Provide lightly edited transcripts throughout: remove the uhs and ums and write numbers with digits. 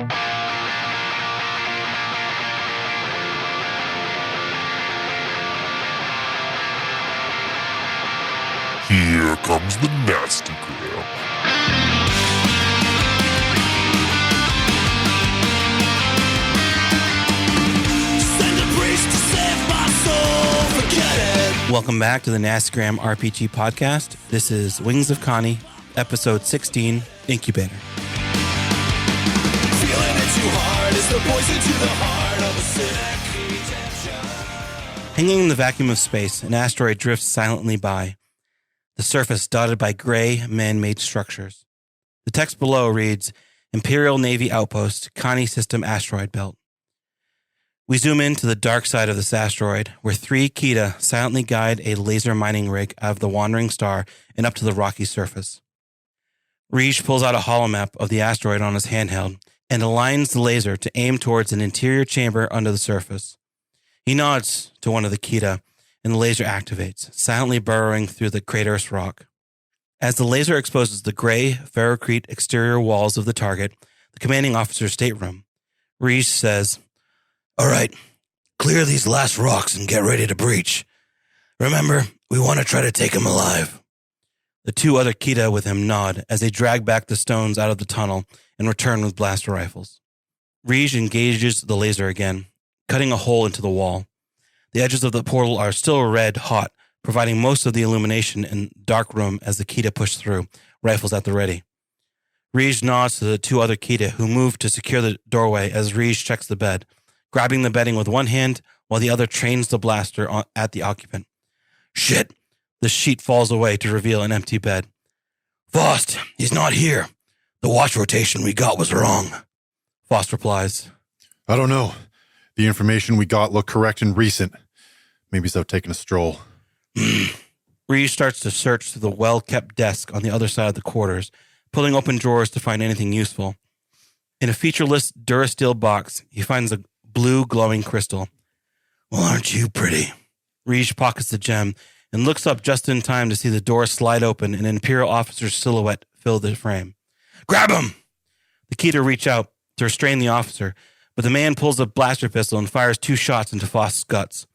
Here comes the nasty gram. Send a priest to save my soul, forget it. Welcome back to the Nastygram RPG podcast. This is Wings of Kani, episode 16, Incubator. Feeling it too hard is the poison to the heart of a sick Egyptian. Hanging in the vacuum of space, an asteroid drifts silently by, the surface dotted by gray, man-made structures. The text below reads, Imperial Navy Outpost, Kani System Asteroid Belt. We zoom into the dark side of this asteroid, where 3 Kita silently guide a laser mining rig out of the wandering star and up to the rocky surface. Rish pulls out a holomap of the asteroid on his handheld and aligns the laser to aim towards an interior chamber under the surface. He nods to one of the Kita, and the laser activates, silently burrowing through the craterous rock. As the laser exposes the gray, ferrocrete exterior walls of the target, the commanding officer's stateroom, Rish says, All right, clear these last rocks and get ready to breach. Remember, we want to try to take him alive. The 2 other Kita with him nod as they drag back the stones out of the tunnel and return with blaster rifles. Rish engages the laser again, cutting a hole into the wall. The edges of the portal are still red hot, providing most of the illumination in dark room as the Kita push through, rifles at the ready. Rish nods to the 2 other Kita who move to secure the doorway as Rish checks the bed, grabbing the bedding with one hand while the other trains the blaster at the occupant. Shit! The sheet falls away to reveal an empty bed. Faust, he's not here. The watch rotation we got was wrong. Faust replies. I don't know. The information we got looked correct and recent. Maybe he's out taking a stroll. Rish starts to search through the well-kept desk on the other side of the quarters, pulling open drawers to find anything useful. In a featureless Durasteel box, he finds a blue glowing crystal. Well, aren't you pretty? Rish pockets the gem and looks up just in time to see the door slide open and an Imperial officer's silhouette fill the frame. Grab him! The Kita reach out to restrain the officer, but the man pulls a blaster pistol and fires 2 shots into Faust's guts.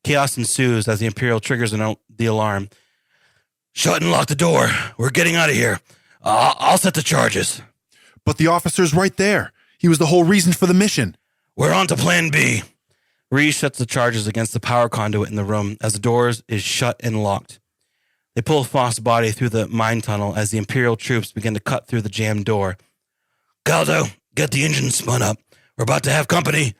Chaos ensues as the Imperial triggers the alarm. Shut and lock the door. We're getting out of here. I'll set the charges. But the officer's right there. He was the whole reason for the mission. We're on to plan B. Rish sets the charges against the power conduit in the room as the doors is shut and locked. They pull Faust's body through the mine tunnel as the Imperial troops begin to cut through the jammed door. Galdo, get the engine spun up. We're about to have company.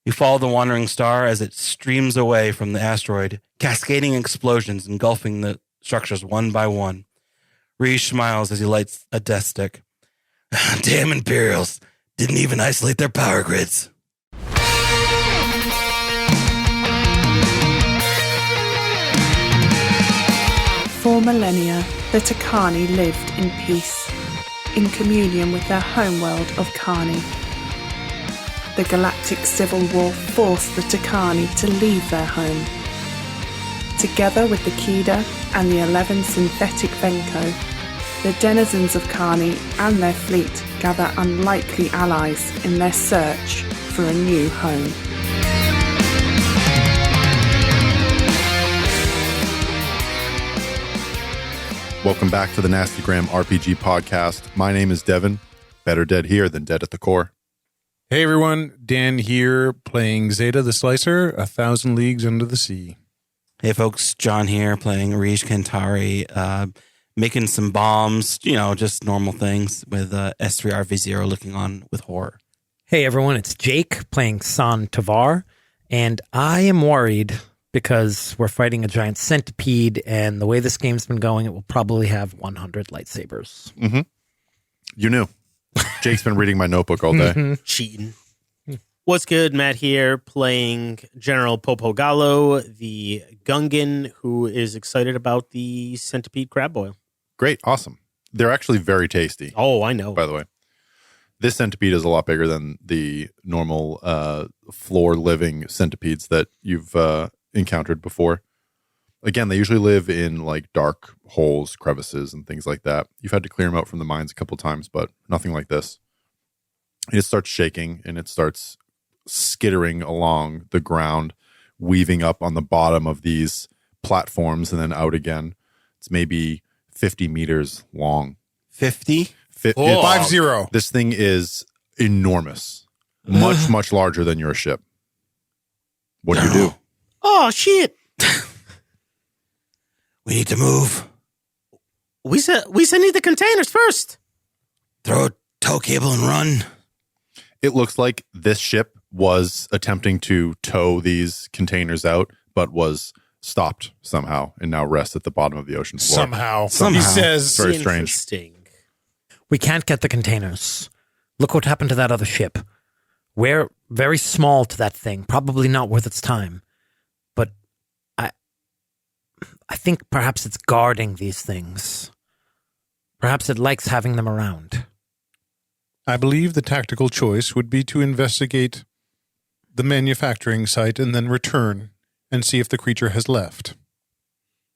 You follow the wandering star as it streams away from the asteroid, cascading explosions engulfing the structures one by one. Rish smiles as he lights a death stick. Damn Imperials. Didn't even isolate their power grids. For millennia, the Takani lived in peace, in communion with their homeworld of Kani. The galactic civil war forced the Takani to leave their home. Together with the Kida and the 11 synthetic Venko, the denizens of Kani and their fleet gather unlikely allies in their search for a new home. Welcome back to the Nastygram RPG podcast. My name is Devin. Better dead here than dead at the core. Hey everyone, Dan here playing Zeta the Slicer, 1,000 Leagues Under the Sea. Hey folks, John here playing Rish Kantari, making some bombs, just normal things with S3RV0 looking on with horror. Hey everyone, it's Jake playing San Tavar, and I am worried because we're fighting a giant centipede, and the way this game's been going, it will probably have 100 lightsabers. Mm-hmm. You knew. Jake's been reading my notebook all day. Cheating. What's good? Matt here playing General Popo Gallo, the Gungan, who is excited about the centipede crab boil. Great. Awesome. They're actually very tasty. Oh, I know. By the way, this centipede is a lot bigger than the normal floor living centipedes that you've encountered before. Again, they usually live in like dark holes, crevices, and things like that. You've had to clear them out from the mines a couple times, but nothing like this. It starts shaking and it starts skittering along the ground, weaving up on the bottom of these platforms and then out again. It's maybe 50 meters long. 50? 5-0. This thing is enormous, much larger than your ship. What do you do? Oh, shit. We need to move. We need the containers first. Throw a tow cable and run. It looks like this ship was attempting to tow these containers out, but was stopped somehow and now rests at the bottom of the ocean floor. Somehow. He says, Very strange. Interesting. We can't get the containers. Look what happened to that other ship. We're very small to that thing, probably not worth its time. But I think perhaps it's guarding these things. Perhaps it likes having them around. I believe the tactical choice would be to investigate the manufacturing site and then return and see if the creature has left.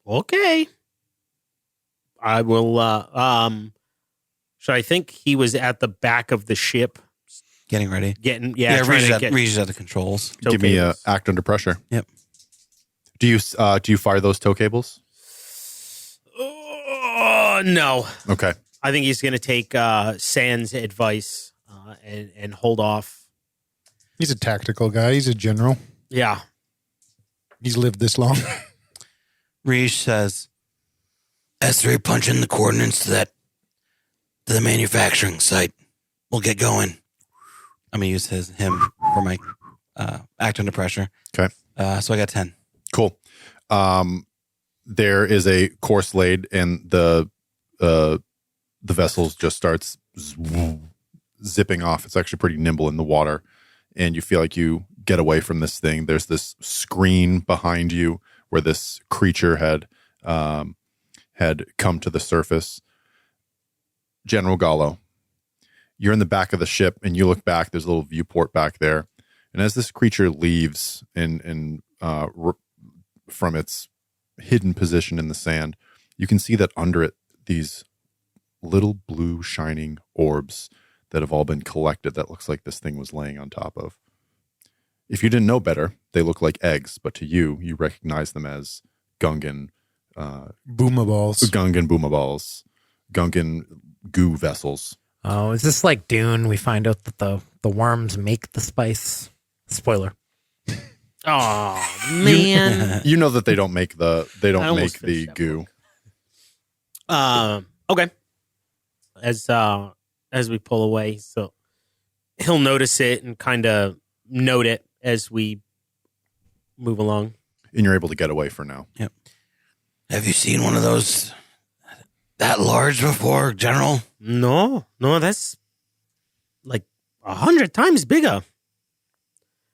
Okay. I will, so I think he was at the back of the ship. Getting ready. Trying Reaches out the controls. Give me a act under pressure. Yep. Do you fire those tow cables? No. Okay. I think he's going to take Sand's advice and hold off. He's a tactical guy. He's a general. Yeah. He's lived this long. Reese says, S3 punch in the coordinates to the manufacturing site. We'll get going. I'm going to use him for my act under pressure. Okay. So I got 10. Cool. There is a course laid and the vessels just starts zipping off. It's actually pretty nimble in the water, and you feel like you get away from this thing. There's this screen behind you where this creature had come to the surface. General Gallo, you're in the back of the ship, and you look back. There's a little viewport back there, and as this creature leaves from its hidden position in the sand, you can see that under it, these little blue shining orbs that have all been collected that looks like this thing was laying on top of. If you didn't know better, they look like eggs, but to you recognize them as Gungan Boomaballs. Gungan boomaballs, Gungan goo vessels. Oh, is this like Dune? We find out that the worms make the spice. Spoiler. Oh, man. You know that they don't make the almost the finished that goo. Okay. As we pull away, so he'll notice it and kind of note it as we move along. And you're able to get away for now. Yep. Have you seen one of those that large before, General? No, that's like 100 times bigger.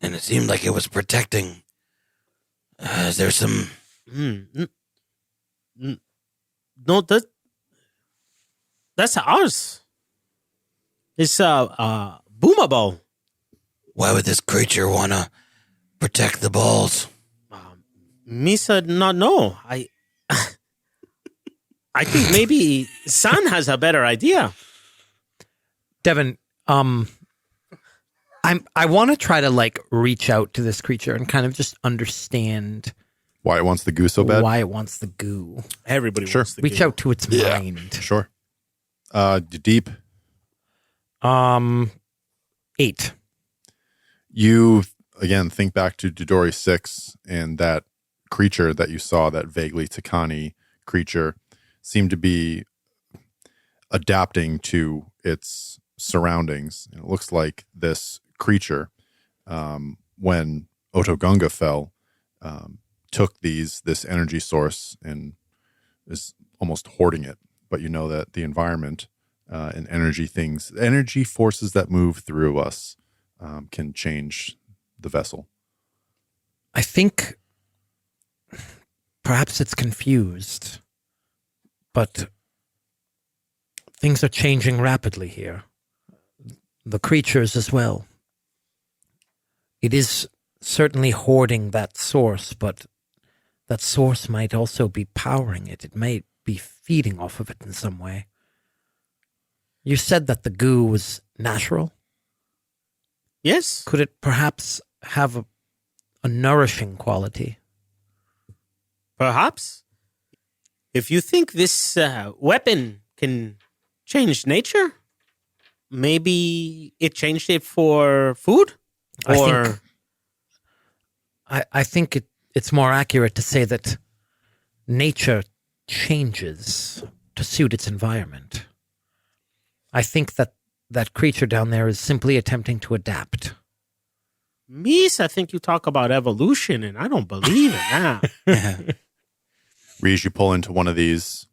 And it seemed like it was protecting. Is there some... No, that's ours. It's boomable. Why would this creature want to protect the balls? Misa not know. I think maybe San has a better idea. Devin, I want to try to like reach out to this creature and kind of just understand Why it wants the goo so bad? why it wants the goo. Everybody Sure. wants to Reach out to its mind. Sure. Deep. 8. You again think back to Dodori 6 and that creature that you saw, that vaguely Takani creature, seemed to be adapting to its surroundings. It looks like this creature, when Otogunga fell, took this energy source and is almost hoarding it. But you know that the environment and energy forces that move through us can change the vessel. I think perhaps it's confused, but things are changing rapidly here. The creatures as well. It is certainly hoarding that source, but that source might also be powering it. It might be feeding off of it in some way. You said that the goo was natural? Yes. Could it perhaps have a nourishing quality? Perhaps. If you think this weapon can change nature, maybe it changed it for food? I think it's more accurate to say that nature changes to suit its environment. I think that creature down there is simply attempting to adapt. Mies, I think you talk about evolution, and I don't believe in that. Reese, you pull into one of these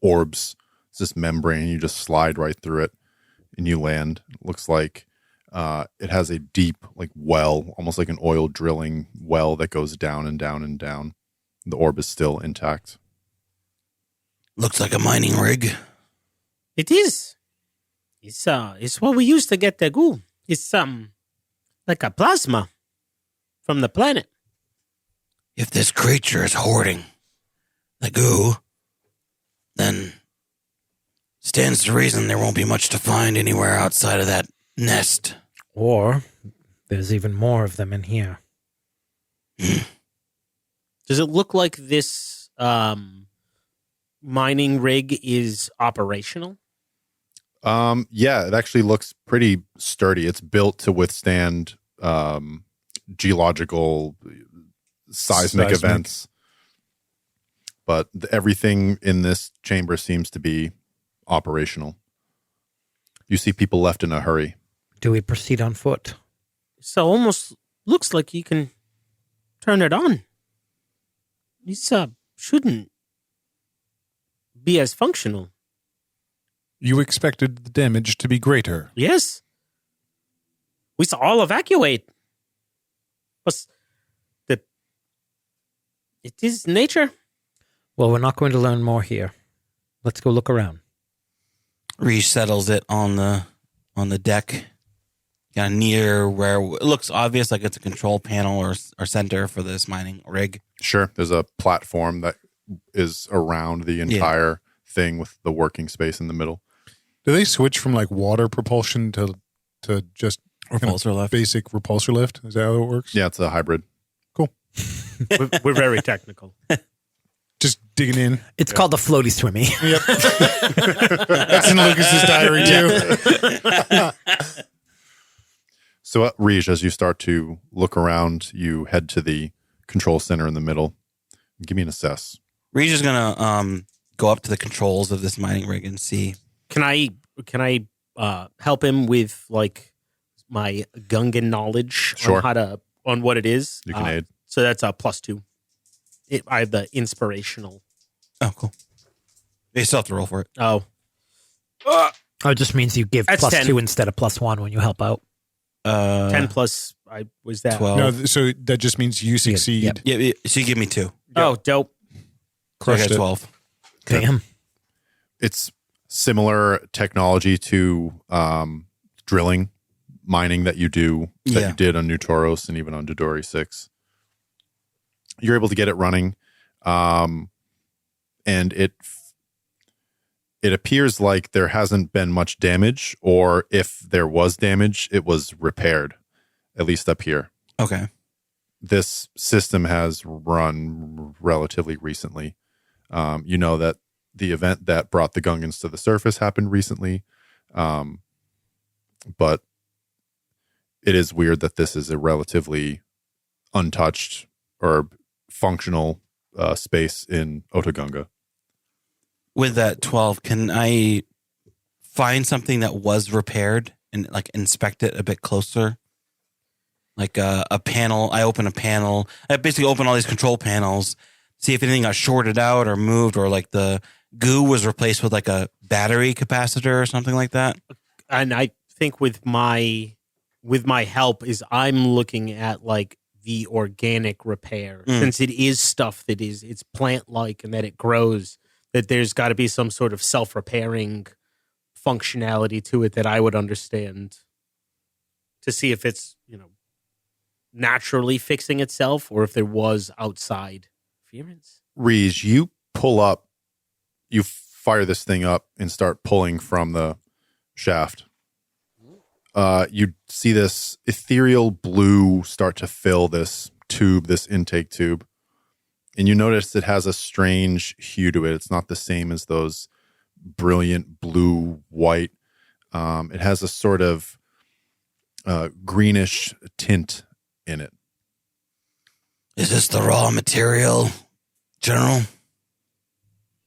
orbs. It's this membrane. You just slide right through it, and you land. It looks like it has a deep, like well, almost like an oil drilling well that goes down and down and down. The orb is still intact. Looks like a mining rig. It is. It's what we use to get the goo. It's like a plasma from the planet. If this creature is hoarding the goo, then stands to reason there won't be much to find anywhere outside of that nest. Or there's even more of them in here. Does it look like this mining rig is operational? Yeah, it actually looks pretty sturdy. It's built to withstand geological seismic events. But everything in this chamber seems to be operational. You see people left in a hurry. Do we proceed on foot? So almost looks like you can turn it on. This shouldn't be as functional. You expected the damage to be greater. Yes. We should all evacuate. But it is nature. Well, we're not going to learn more here. Let's go look around. Reese settles it on the deck, kind of near where it looks obvious like it's a control panel or center for this mining rig. Sure, there's a platform that is around the entire thing with the working space in the middle. Do they switch from like water propulsion to just Repulsor lift. basic repulsor lift? Is that how it works? Yeah, it's a hybrid. Cool. We're very technical. Just digging in. It's called the floaty swimmy. Yep. That's in Lucas's diary too. So, Reej, as you start to look around, you head to the control center in the middle. Give me an assess. Reese is gonna go up to the controls of this mining rig and see. Can I help him with like my Gungan knowledge Sure. on what it is? You can aid. So that's a +2. I have the inspirational. Oh, cool. You still have to roll for it. Oh. It just means you give That's 10. +2 instead of +1 when you help out. 10 plus, I was that. 12. No, so that just means you succeed. Yep. Yeah, so you give me 2. Oh, dope. So I Crushed got it. 12. Damn. It's similar technology to drilling, mining that you do, that you did on New Tauros and even on Dodori 6. You're able to get it running, and it appears like there hasn't been much damage, or if there was damage, it was repaired, at least up here. Okay. This system has run relatively recently. You know that the event that brought the Gungans to the surface happened recently, but it is weird that this is a relatively untouched or functional space in Otogunga. With that 12, can I find something that was repaired and like inspect it a bit closer? Like a panel. I open a panel. I basically open all these control panels, see if anything got shorted out or moved, or like the goo was replaced with like a battery capacitor or something like that. And I think with my help is I'm looking at like the organic repair, since it is stuff that it's plant-like and that it grows, that there's got to be some sort of self-repairing functionality to it that I would understand, to see if it's, naturally fixing itself or if there was outside interference. Rees, you fire this thing up and start pulling from the shaft. you see this ethereal blue start to fill this tube, this intake tube. And you notice it has a strange hue to it. It's not the same as those brilliant blue, white. It has a sort of greenish tint in it. Is this the raw material, General?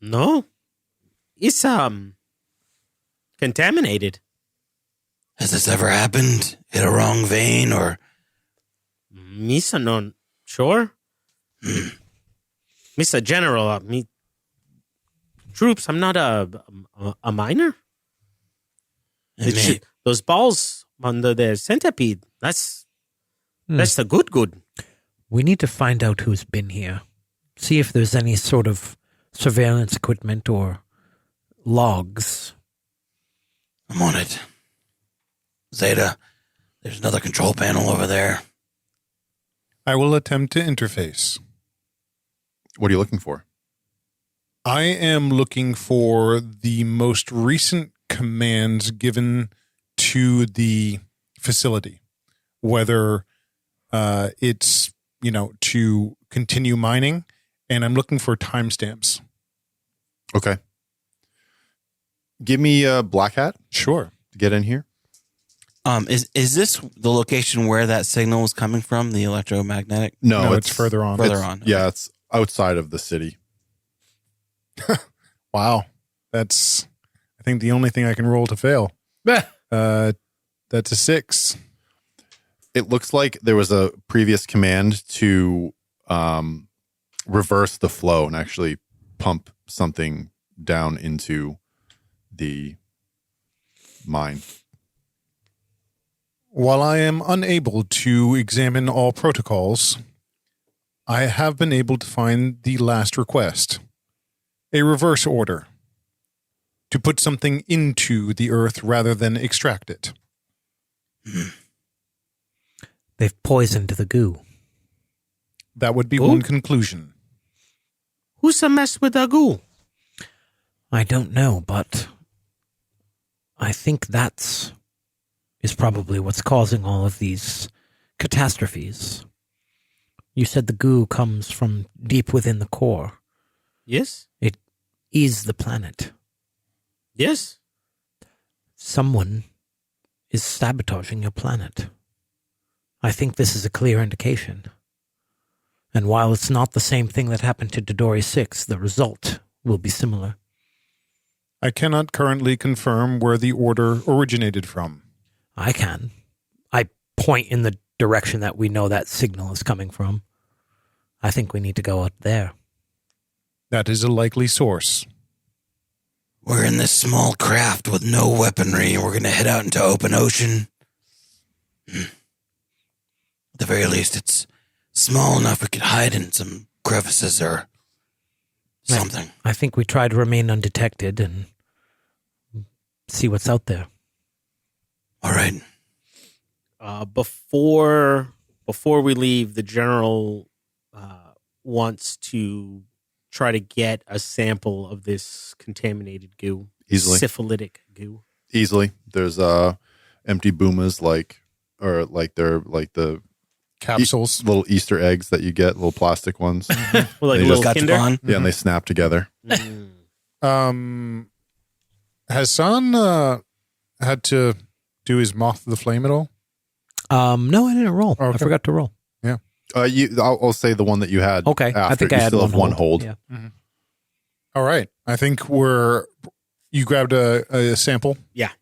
No. It's contaminated. Has this ever happened? Hit a wrong vein or? Misa, no, sure. Mr. General, me troops. I'm not a miner. Those balls under the centipede. That's the good. We need to find out who's been here. See if there's any sort of surveillance equipment or logs. I'm on it. Zeta, there's another control panel over there. I will attempt to interface. What are you looking for? I am looking for the most recent commands given to the facility, whether it's, to continue mining, and I'm looking for timestamps. Okay. Give me a black hat Sure. to get in here. Is this the location where that signal was coming from, the electromagnetic? No, it's further on. Further on. Yeah, it's outside of the city. Wow. That's, I think, the only thing I can roll to fail. That's a 6. It looks like there was a previous command to reverse the flow and actually pump something down into the mine. While I am unable to examine all protocols, I have been able to find the last request. A reverse order. To put something into the earth rather than extract it. They've poisoned the goo. That would be one conclusion. Who's a mess with the goo? I don't know, but I think is probably what's causing all of these catastrophes. You said the goo comes from deep within the core. Yes. It is the planet. Yes. Someone is sabotaging your planet. I think this is a clear indication. And while it's not the same thing that happened to Dodori 6, the result will be similar. I cannot currently confirm where the order originated from. I can. I point in the direction that we know that signal is coming from. I think we need to go out there. That is a likely source. We're in this small craft with no weaponry, and we're going to head out into open ocean. At the very least, it's small enough we could hide in some crevices or something. I think we try to remain undetected and see what's out there. All right. Before we leave, the general wants to try to get a sample of this contaminated goo. Easily. Syphilitic goo. Easily. There's empty boomas they're like the Capsules. little Easter eggs that you get, little plastic ones. Well, like They a little just kinder. Yeah, and they snap together. Has San had to do his Moth to the Flame at all? No, I didn't roll. I Okay. forgot to roll. I'll say the one that you had. Okay, After. I think you I had still have one hold. Yeah. All right. I think you grabbed a sample. Yeah.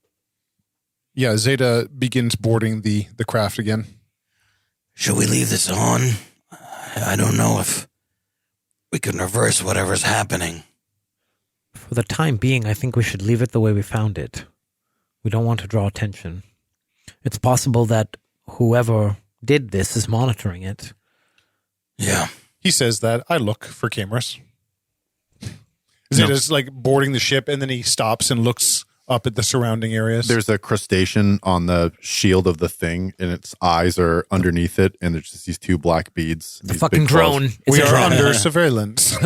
Yeah, Zeta begins boarding the craft again. Should we leave this on? I don't know if we can reverse whatever's happening. For the time being, I think we should leave it the way we found it. We don't want to draw attention. It's possible that whoever did this is monitoring it. Yeah. He says that. I look for cameras. Zeta's like boarding the ship, and then he stops and looks up at the surrounding areas. There's a crustacean on the shield of the thing, and its eyes are underneath it, and there's just these two black beads. The these fucking big claws. drone. It's we a are drone. under surveillance.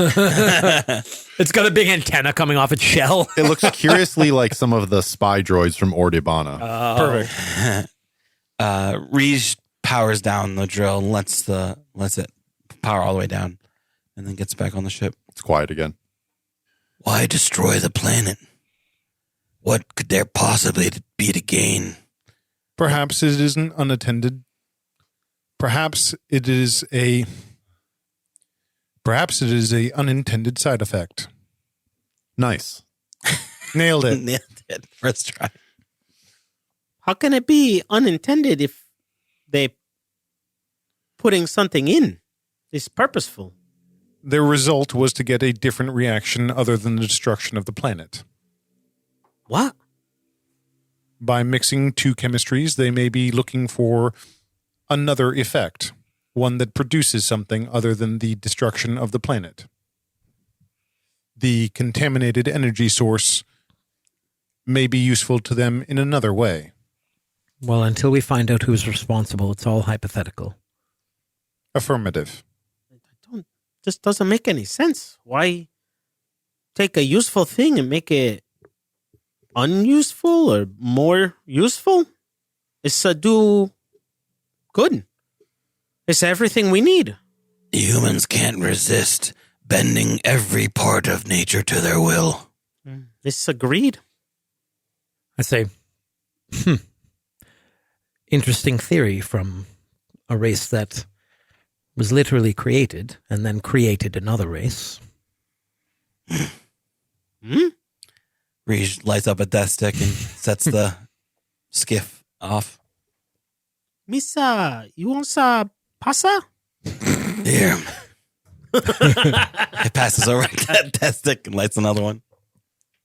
It's got a big antenna coming off its shell. It looks curiously like some of the spy droids from Ordibana. Perfect. Reese powers down the drill and lets it power all the way down, and then gets back on the ship. It's quiet again. Why destroy the planet? What could there possibly be to gain? Perhaps it isn't unattended. Perhaps it is a unintended side effect. Nice. Nailed it. Nailed it. First try. How can it be unintended if they putting something in? It's purposeful. Their result was to get a different reaction other than the destruction of the planet. What? By mixing two chemistries, they may be looking for another effect, one that produces something other than the destruction of the planet. The contaminated energy source may be useful to them in another way. Well, until we find out who's responsible, it's all hypothetical. Affirmative. Just doesn't make any sense. Why take a useful thing and make it unuseful or more useful? It's a do good. It's everything we need. The humans can't resist bending every part of nature to their will. It's agreed. I say, interesting theory from a race that was literally created and then created another race. Reese lights up a death stick and sets the skiff off. Misa, you want some pasta? Here. It passes over that death stick and lights another one.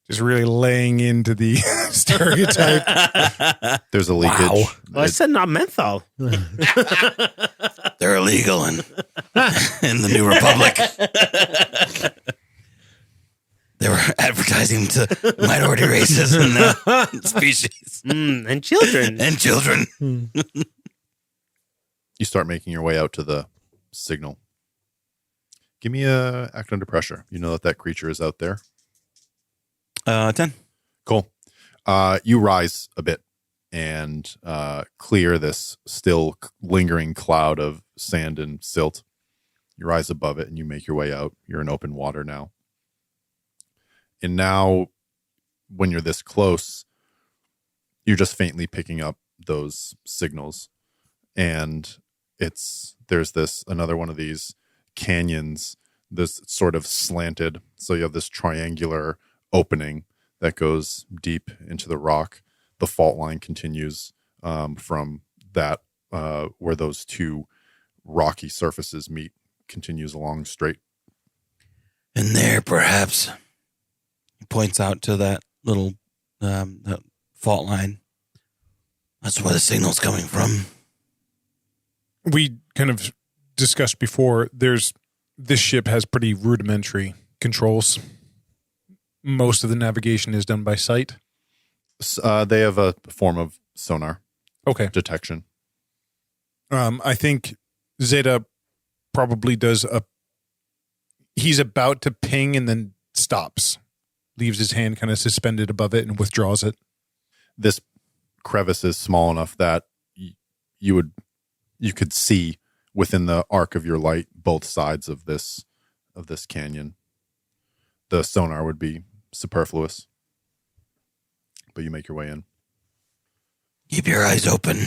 Just really laying into the stereotype. There's a leakage. Wow. Well, I said not menthol. They're illegal in the New Republic. They were advertising to minority races and species. And children. And children. You start making your way out to the signal. Give me a act under pressure. You know that creature is out there. 10. Cool. You rise a bit and clear this still lingering cloud of sand and silt. You rise above it and you make your way out. You're in open water now. And now, when you're this close, you're just faintly picking up those signals. And there's another one of these canyons, this sort of slanted. So you have this triangular opening that goes deep into the rock. The fault line continues from that where those two rocky surfaces meet, continues along straight. And there, perhaps. He points out to that little that fault line. That's where the signal's coming from. We kind of discussed before, this ship has pretty rudimentary controls. Most of the navigation is done by sight. They have a form of sonar Okay. detection. I think Zeta probably does he's about to ping and then stops. Leaves his hand kind of suspended above it and withdraws it. This crevice is small enough that you could see within the arc of your light both sides of this canyon. The sonar would be superfluous, but you make your way in. Keep your eyes open.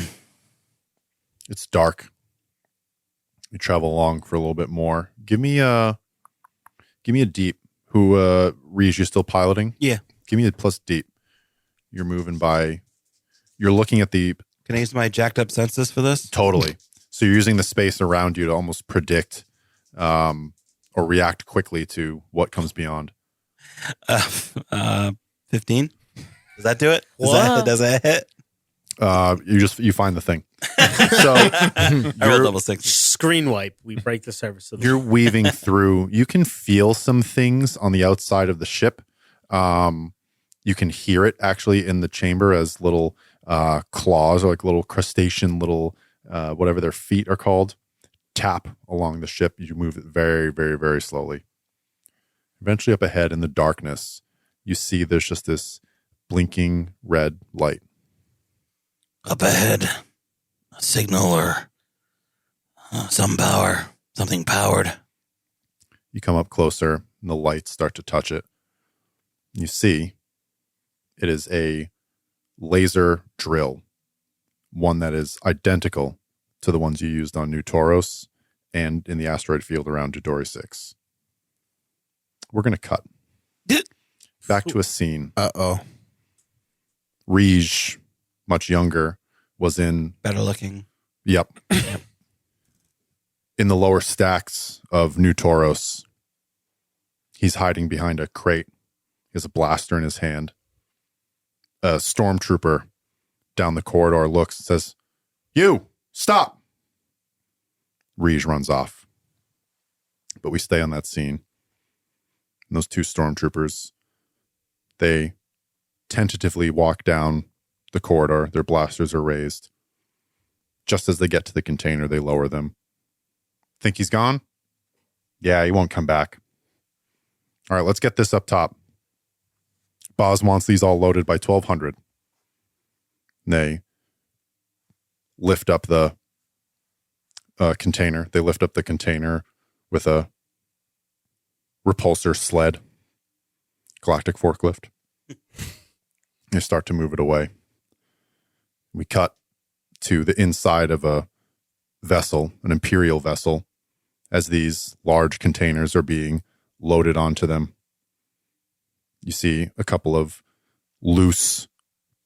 It's dark. You travel along for a little bit more. Give me a deep. Who Reese, you still piloting? Yeah. Give me a plus deep. You're moving by. You're looking at the. Can I use my jacked up senses for this? Totally. So you're using the space around you to almost predict or react quickly to what comes beyond. 15. Does that do it? What? Does that hit? You find the thing. So I rolled level 6. Screen wipe. We break the surface of the you're weaving through. You can feel some things on the outside of the ship. You can hear it actually in the chamber as little claws or like little crustacean, little whatever their feet are called, tap along the ship. You move it very, very, very slowly. Eventually up ahead in the darkness, you see there's just this blinking red light. Up ahead. signal or something powered. You come up closer, and the lights start to touch it. You see it is a laser drill, one that is identical to the ones you used on New Tauros and in the asteroid field around Jadori 6. We're going to cut back to a scene. Uh-oh. Rej, much younger, was in... Better looking. Yep. In the lower stacks of New Tauros. He's hiding behind a crate. He has a blaster in his hand. A stormtrooper down the corridor looks and says, "You, stop!" Rej runs off. But we stay on that scene. And those two stormtroopers, they tentatively walk down the corridor. Their blasters are raised. Just as they get to the container, they lower them. Think he's gone? Yeah, he won't come back. All right, let's get this up top. Boz wants these all loaded by 1200. They lift up the container. They lift up the container with a repulsor sled, galactic forklift. They start to move it away. We cut to the inside of a vessel, an Imperial vessel, as these large containers are being loaded onto them. You see a couple of loose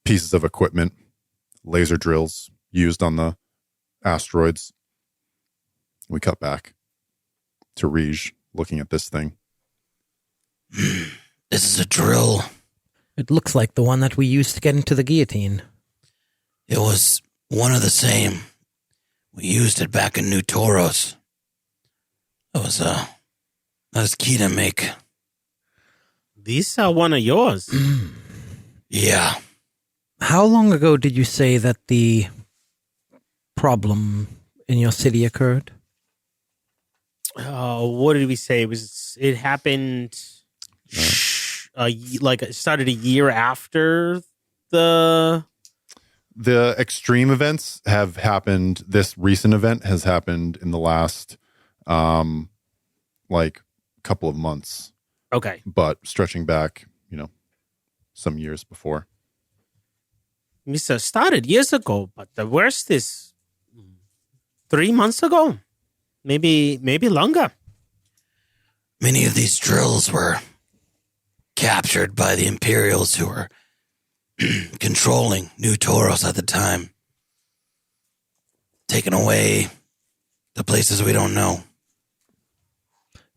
pieces of equipment, laser drills used on the asteroids. We cut back to Rej looking at this thing. This is a drill. It looks like the one that we used to get into the guillotine. It was one of the same. We used it back in New Tauros. That was key to make. These are one of yours. Yeah. How long ago did you say that the problem in your city occurred? What did we say? It happened it started a year after the extreme events have happened. This recent event has happened in the last couple of months. Okay. But stretching back, some years before. Mr. Started years ago, but the worst is 3 months ago. Maybe longer. Many of these drills were captured by the Imperials who were controlling New Tauros at the time. Taking away to places we don't know.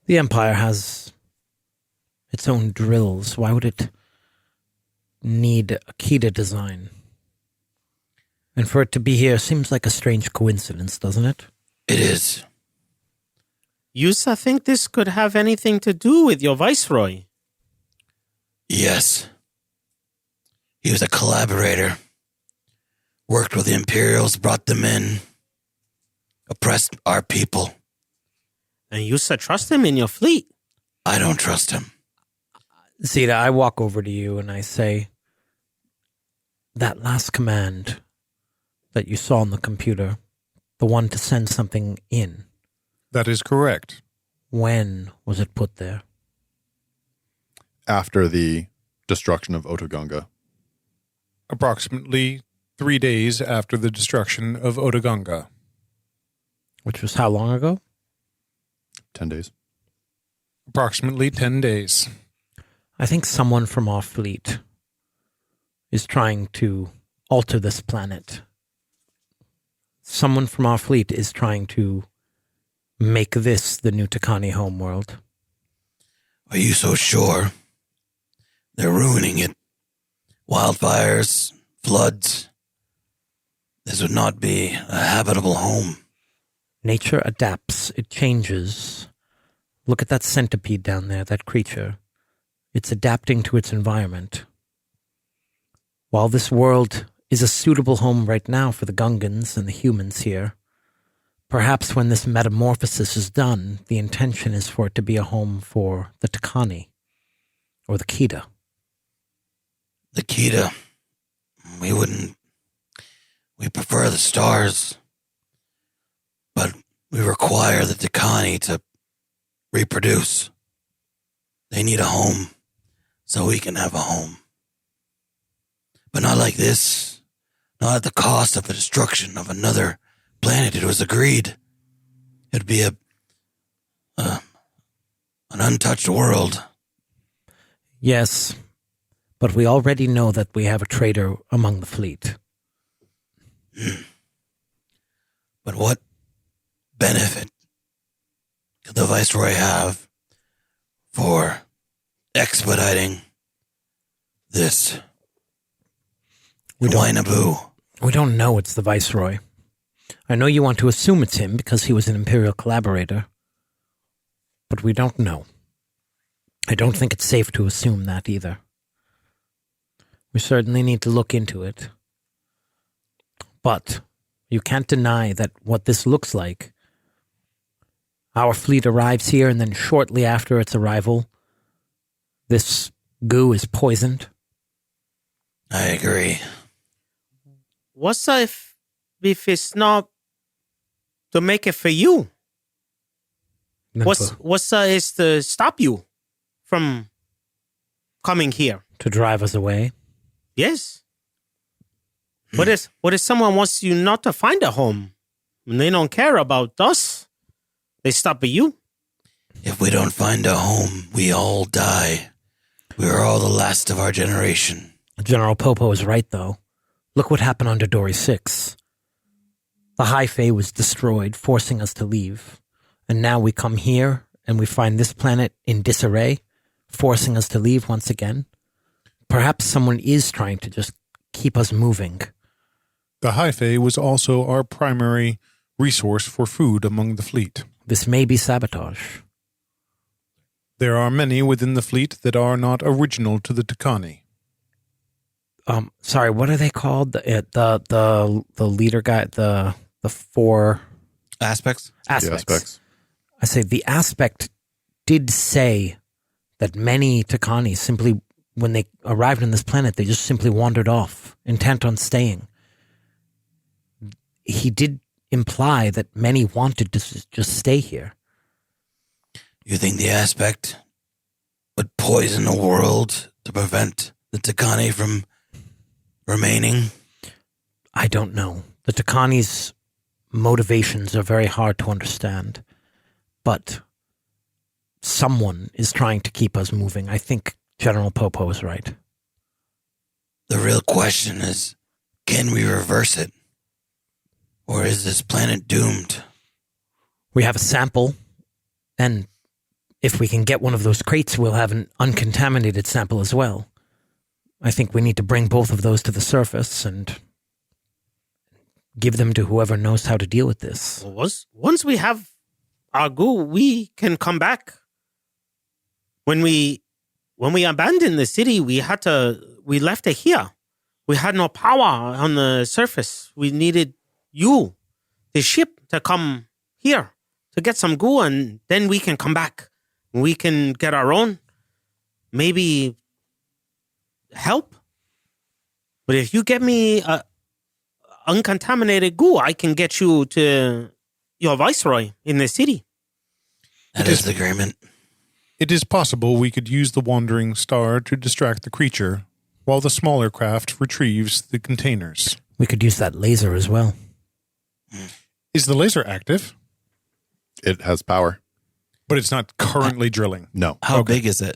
The Empire has its own drills. Why would it need a Kida design? And for it to be here seems like a strange coincidence, doesn't it? It is. You think this could have anything to do with your Viceroy? Yes. He was a collaborator. Worked with the Imperials, brought them in. Oppressed our people. And you trust him in your fleet? I don't trust him. Zeta, I walk over to you and I say, that last command that you saw on the computer, the one to send something in. That is correct. When was it put there? After the destruction of Otogunga. Approximately 3 days after the destruction of Otogunga. Which was how long ago? 10 days. Approximately 10 days. I think someone from our fleet is trying to alter this planet. Someone from our fleet is trying to make this the new Takani homeworld. Are you so sure? They're ruining it. Wildfires, floods. This would not be a habitable home. Nature adapts. It changes. Look at that centipede down there, that creature. It's adapting to its environment. While this world is a suitable home right now for the Gungans and the humans here, perhaps when this metamorphosis is done, the intention is for it to be a home for the Takani or the Kida. The Kida. We prefer the stars. we require the Kani to reproduce. They need a home, so we can have a home. But not like this. Not at the cost of the destruction of another planet. It was agreed. It'd be an untouched world. Yes, but we already know that we have a traitor among the fleet. But what benefit could the Viceroy have for expediting this? Why Naboo? We don't know it's the Viceroy. I know you want to assume it's him because he was an Imperial collaborator, but we don't know. I don't think it's safe to assume that either. We certainly need to look into it. But you can't deny that what this looks like, our fleet arrives here and then shortly after its arrival, this goo is poisoned. I agree. What's if it's not to make it for you? What's is to stop you from coming here? To drive us away? Yes. What if someone wants you not to find a home and they don't care about us? They stop at you. If we don't find a home, we all die. We are all the last of our generation. General Popo is right, though. Look what happened under Dory 6. The High Fae was destroyed, forcing us to leave. And now we come here and we find this planet in disarray, forcing us to leave once again. Perhaps someone is trying to just keep us moving. The High Fae was also our primary resource for food among the fleet. This may be sabotage. There are many within the fleet that are not original to the Kani. Sorry, what are they called? The leader guy, the four Aspects? aspects. I say the aspect did say that many Takani simply, when they arrived on this planet, they just simply wandered off, intent on staying. He did imply that many wanted to just stay here. You think the aspect would poison the world to prevent the Takani from remaining? I don't know. The Takani's motivations are very hard to understand, but someone is trying to keep us moving. I think General Popo is right. The real question is, can we reverse it? Or is this planet doomed? We have a sample, and if we can get one of those crates, we'll have an uncontaminated sample as well. I think we need to bring both of those to the surface and give them to whoever knows how to deal with this. Once we have our goo, we can come back. When we abandoned the city, we left it here. We had no power on the surface. We needed you, the ship, to come here to get some goo, and then we can come back. We can get our own, maybe help. But if you get me uncontaminated goo, I can get you to your viceroy in the city. That is the agreement. It is possible we could use the wandering star to distract the creature, while the smaller craft retrieves the containers. We could use that laser as well. Is the laser active? It has power. But it's not currently drilling. No. How big is it?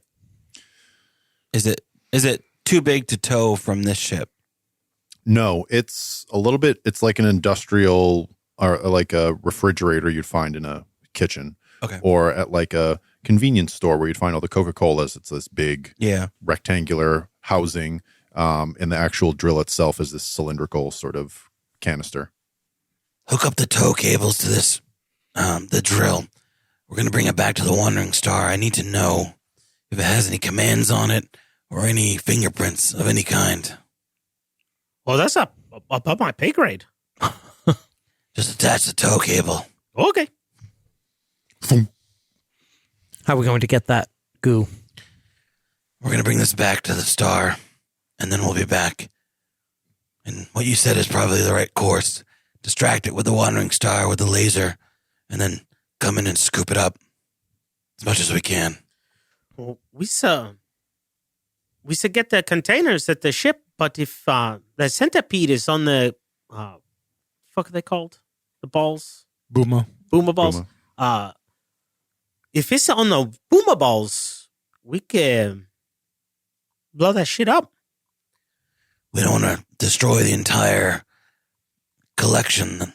Is it too big to tow from this ship? No, it's a little bit, it's like an industrial or like a refrigerator you'd find in a kitchen. Okay. Or at like a convenience store where you'd find all the Coca-Colas. It's this big rectangular housing. And the actual drill itself is this cylindrical sort of canister. Hook up the tow cables to this, the drill. We're going to bring it back to the Wandering Star. I need to know if it has any commands on it or any fingerprints of any kind. Well, that's above my pay grade. Just attach the tow cable. Okay. How are we going to get that goo? We're going to bring this back to the star, and then we'll be back. And what you said is probably the right course. Distract it with the Wandering Star, with the laser, and then come in and scoop it up as much as we can. Well, we should get the containers at the ship, but if the centipede is on the fuck are they called? The balls? Booma. Boomer balls. Booma. If it's on the boomer balls, we can blow that shit up. We don't want to destroy the entire collection.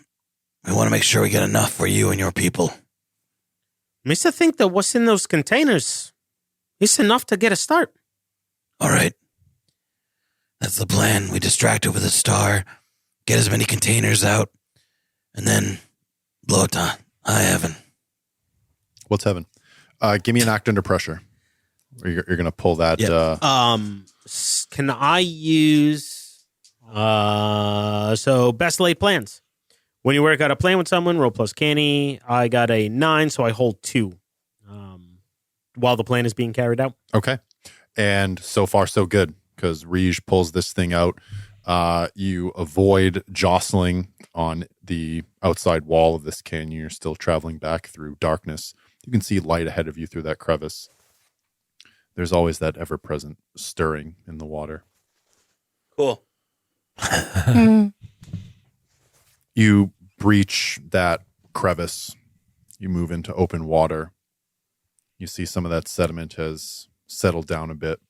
We want to make sure we get enough for you and your people. Mister think that what's in those containers is enough to get a start. All right. That's the plan. We distract it with a star, get as many containers out, and then blow it to high heaven. What's heaven? Give me an act under pressure. You're going to pull that. Yep. Can I use so best laid plans? When you work out a plan with someone, roll plus Kani. I got a 9, so I hold 2 while the plan is being carried out. Okay. And so far, so good, because Rij pulls this thing out. You avoid jostling on the outside wall of this canyon. You're still traveling back through darkness. You can see light ahead of you through that crevice. There's always that ever-present stirring in the water. Cool. You breach that crevice. You move into open water. You see some of that sediment has settled down a bit.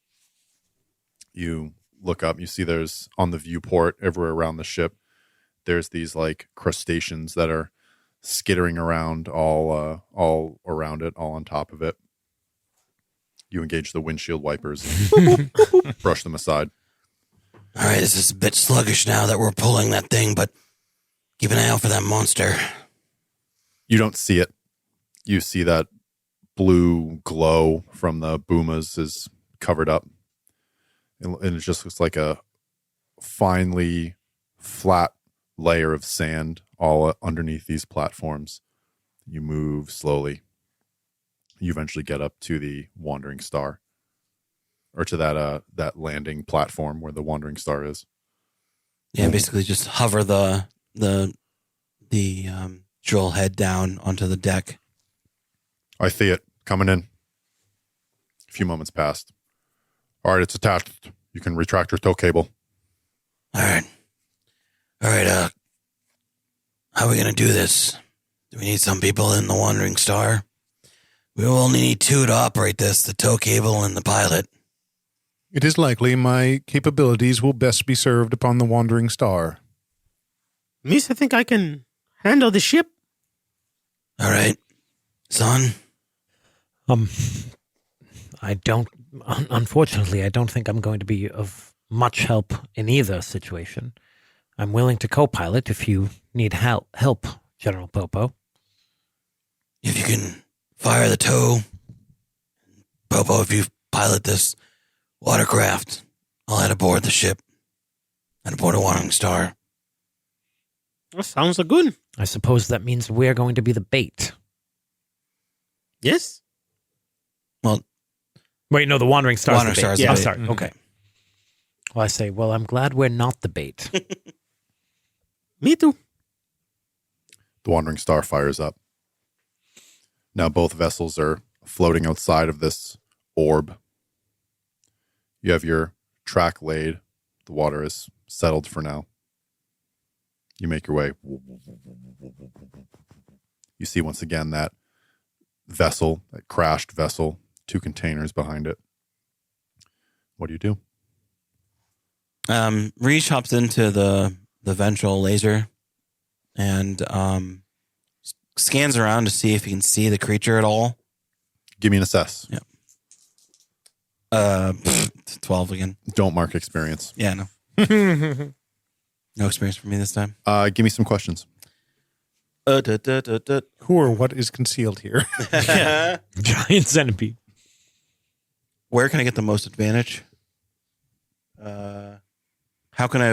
You look up. You see there's on the viewport everywhere around the ship, there's these like crustaceans that are skittering around all around it, all on top of it. You engage the windshield wipers and brush them aside. All right, this is a bit sluggish now that we're pulling that thing, but keep an eye out for that monster. You don't see it. You see that blue glow from the boomas is covered up. And it just looks like a finely flat layer of sand all underneath these platforms. You move slowly. You eventually get up to the Wandering Star, or to that landing platform where the Wandering Star is. Yeah, basically just hover the drill head down onto the deck. I see it coming in. A few moments passed. All right, it's attached. You can retract your tow cable. All right, how are we going to do this? Do we need some people in the Wandering Star? We will only need 2 to operate this, the tow cable and the pilot. It is likely my capabilities will best be served upon the Wandering Star. Miss, I think I can handle the ship. All right, son? Unfortunately, I don't think I'm going to be of much help in either situation. I'm willing to co-pilot if you need help, General Popo. If you can fire the tow, Popo, if you pilot this watercraft, I'll head aboard the ship and aboard a Wandering Star. That sounds good. I suppose that means we're going to be the bait. Yes? Wait, no, the Wandering Star's Wandering the bait. Star's Yeah, the I'm bait. sorry. Mm-hmm. Okay. Well, I say, I'm glad we're not the bait. Me too. The Wandering Star fires up. Now both vessels are floating outside of this orb. You have your track laid. The water is settled for now. You make your way. You see once again that vessel, that crashed vessel, 2 containers behind it. What do you do? Reach hops into the ventral laser and scans around to see if he can see the creature at all. Give me an assess. Yeah. 12 again. Don't mark experience. Yeah, no. No experience for me this time. Give me some questions. Who or what is concealed here? Giant centipede. Where can I get the most advantage? How can I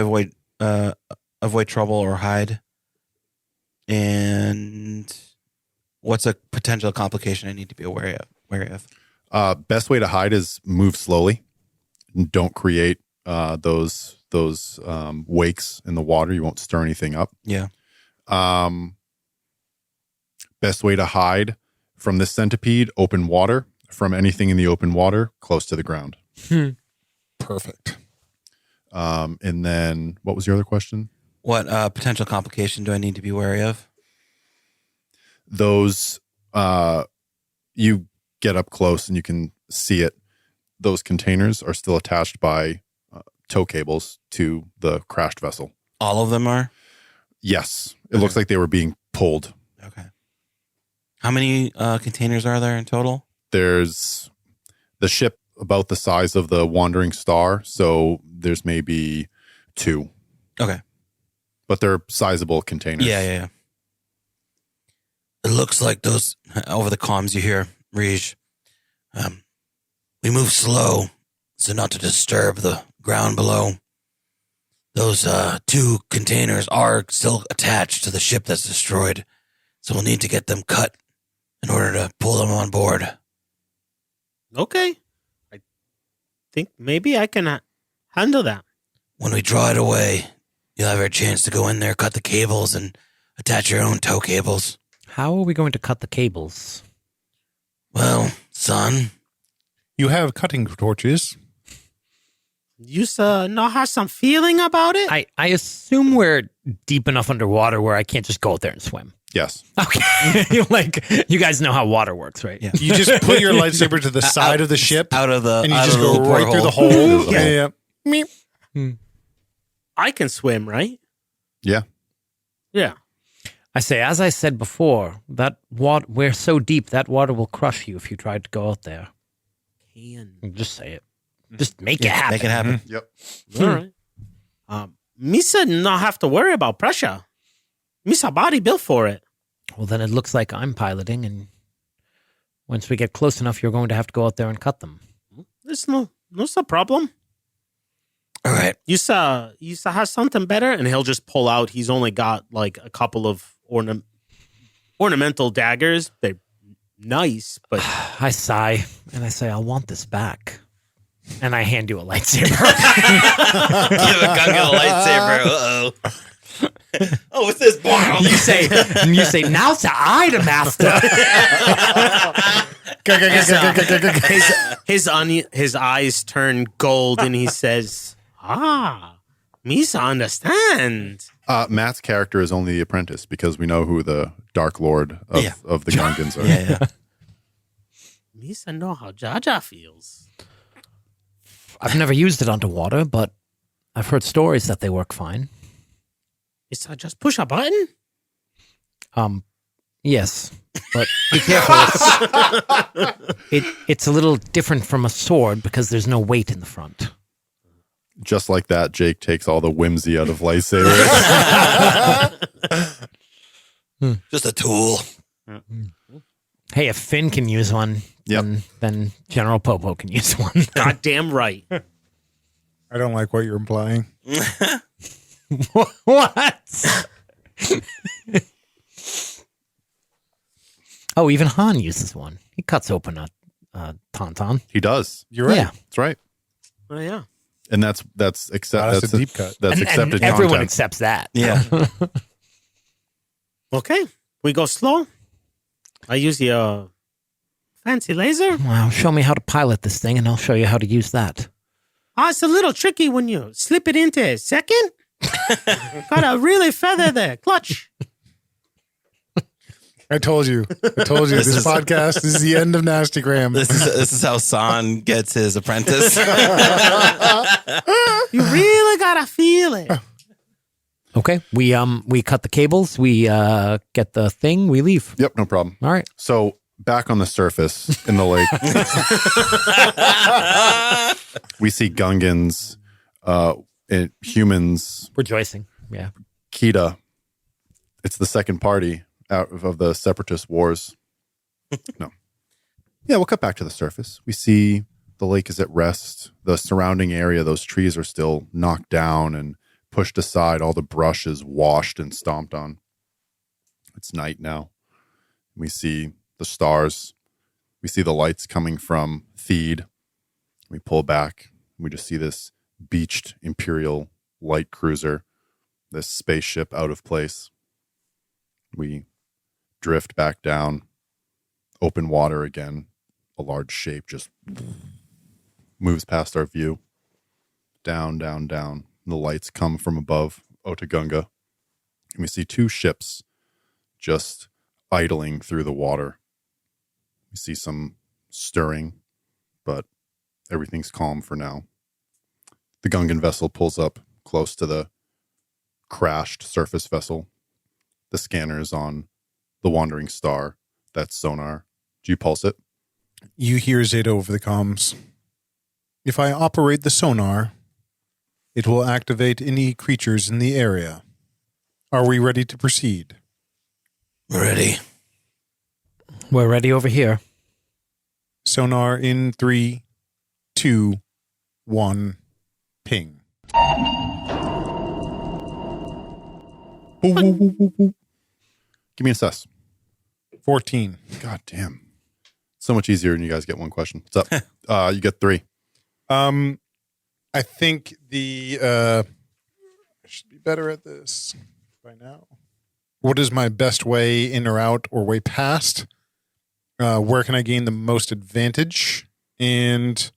avoid trouble or hide? And what's a potential complication I need to be aware of? Best way to hide is move slowly. Don't create those wakes in the water. You won't stir anything up. Yeah. best way to hide from this centipede, open water, from anything in the open water close to the ground. Perfect. And then what was your other question? What potential complication do I need to be wary of? Those, you get up close and you can see it. Those containers are still attached by tow cables to the crashed vessel. All of them are? Yes. It looks like they were being pulled. Okay. How many containers are there in total? There's the ship about the size of the Wandering Star, so there's maybe 2. Okay. But they're sizable containers. Yeah. It looks like those, over the comms you hear, Rij, we move slow so not to disturb the ground below. Those 2 containers are still attached to the ship that's destroyed, so we'll need to get them cut in order to pull them on board. Okay. I think maybe I can handle that. When we draw it away, you'll have a chance to go in there, cut the cables, and attach your own tow cables. How are we going to cut the cables? Well, son, You have cutting torches. You not have some feeling about it? I assume we're deep enough underwater where I can't just go out there and swim. Yes. Okay. Like, you guys know how water works, right? Yeah. You just put your lightsaber to the side of the ship, Out of the and you out just of the go right through the porthole. hole. Yeah. Meep. I can swim, right? Yeah. Yeah. I say, as I said before, that water, we're so deep, that water will crush you if you tried to go out there. Just say it. Just make it happen. Make it happen. Yep. All right. Misa not have to worry about pressure. Misa body built for it. Well, then it looks like I'm piloting, and once we get close enough, you're going to have to go out there and cut them. There's no problem. all right. You have something better, and he'll just pull out. He's only got like a couple of ornamental daggers. They're nice, but I sigh, and I say, I'll want this back. And I hand you a lightsaber. Give a Gungan a lightsaber. Uh-oh. Oh, what's this? you say, now's the eye to master. his eyes turn gold, and he says, Misa understand. Matt's character is only the apprentice because we know who the Dark Lord of the Gungans are. Yeah. Misa know how Jaja feels. I've never used it underwater, but I've heard stories that they work fine. Misa just push a button? Yes, but be careful. It's a little different from a sword because there's no weight in the front. Just like that, Jake takes all the whimsy out of lightsabers. Just a tool. Hey, if Finn can use one, then General Popo can use one. Goddamn right. I don't like what you're implying. What? Oh, even Han uses one. He cuts open a tauntaun. He does. You're right. Yeah. That's right. Oh, yeah. And that's That's that's a deep cut. That's And accepted everyone content. accepts that. Yeah. Okay. We go slow. I use the fancy laser. Well, show me how to pilot this thing, and I'll show you how to use that. It's a little tricky when you slip it into second. Gotta really feather the clutch. I told you. This podcast is the end of Nastygram. This is how San gets his apprentice. You really gotta feel it. Okay, we cut the cables, we get the thing, we leave. Yep, no problem. All right. So back on the surface in the lake, we see Gungans, and humans, Rejoicing. Yeah. Kita. It's the second party out of the separatist wars. No. Yeah, we'll cut back to the surface. We see the lake is at rest. The surrounding area, those trees are still knocked down and pushed aside. All the brush is washed and stomped on. It's night now. We see the stars. We see the lights coming from Theed. We pull back. We just see this beached Imperial light cruiser, this spaceship out of place. We drift back down, open water again. A large shape just moves past our view. Down, down, down. The lights come from above Otagunga. And we see two ships just idling through the water. We see some stirring, but everything's calm for now. The Gungan vessel pulls up close to the crashed surface vessel. The scanner is on the Wandering Star. That's sonar. Do you pulse it? You hear Zeta over the comms. If I operate the sonar, it will activate any creatures in the area. Are we ready to proceed? Ready. We're ready over here. Sonar in 3, 2, 1, ping. Give me an assess. 14. God damn. So much easier when you guys get one question. What's up? You get 3. I think I should be better at this by now. What is my best way in or out or way past? Where can I gain the most advantage? And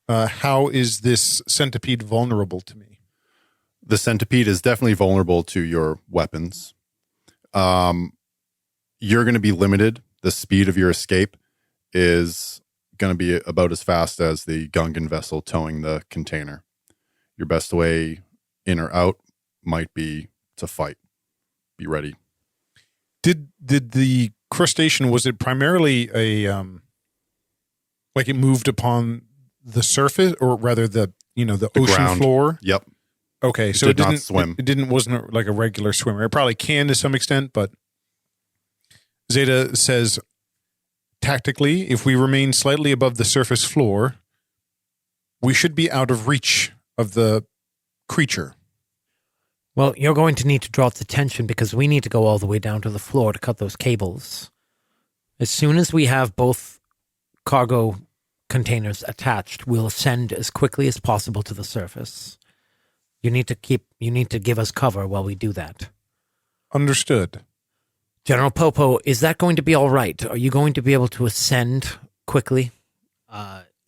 how is this centipede vulnerable to me? The centipede is definitely vulnerable to your weapons. You're going to be limited. The speed of your escape is going to be about as fast as the Gungan vessel towing the container. Your best way in or out might be to fight. Be ready. Did the crustacean, was it primarily a like it moved upon the surface, or rather the ocean ground. floor? Yep. Okay, so did it didn't not swim. It wasn't like a regular swimmer. It probably can to some extent, but Zeta says tactically, if we remain slightly above the surface floor, we should be out of reach of the creature. Well, you're going to need to draw its attention because we need to go all the way down to the floor to cut those cables. As soon as we have both cargo containers attached, we'll ascend as quickly as possible to the surface. You need to give us cover while we do that. Understood. General Popo, is that going to be all right? Are you going to be able to ascend quickly?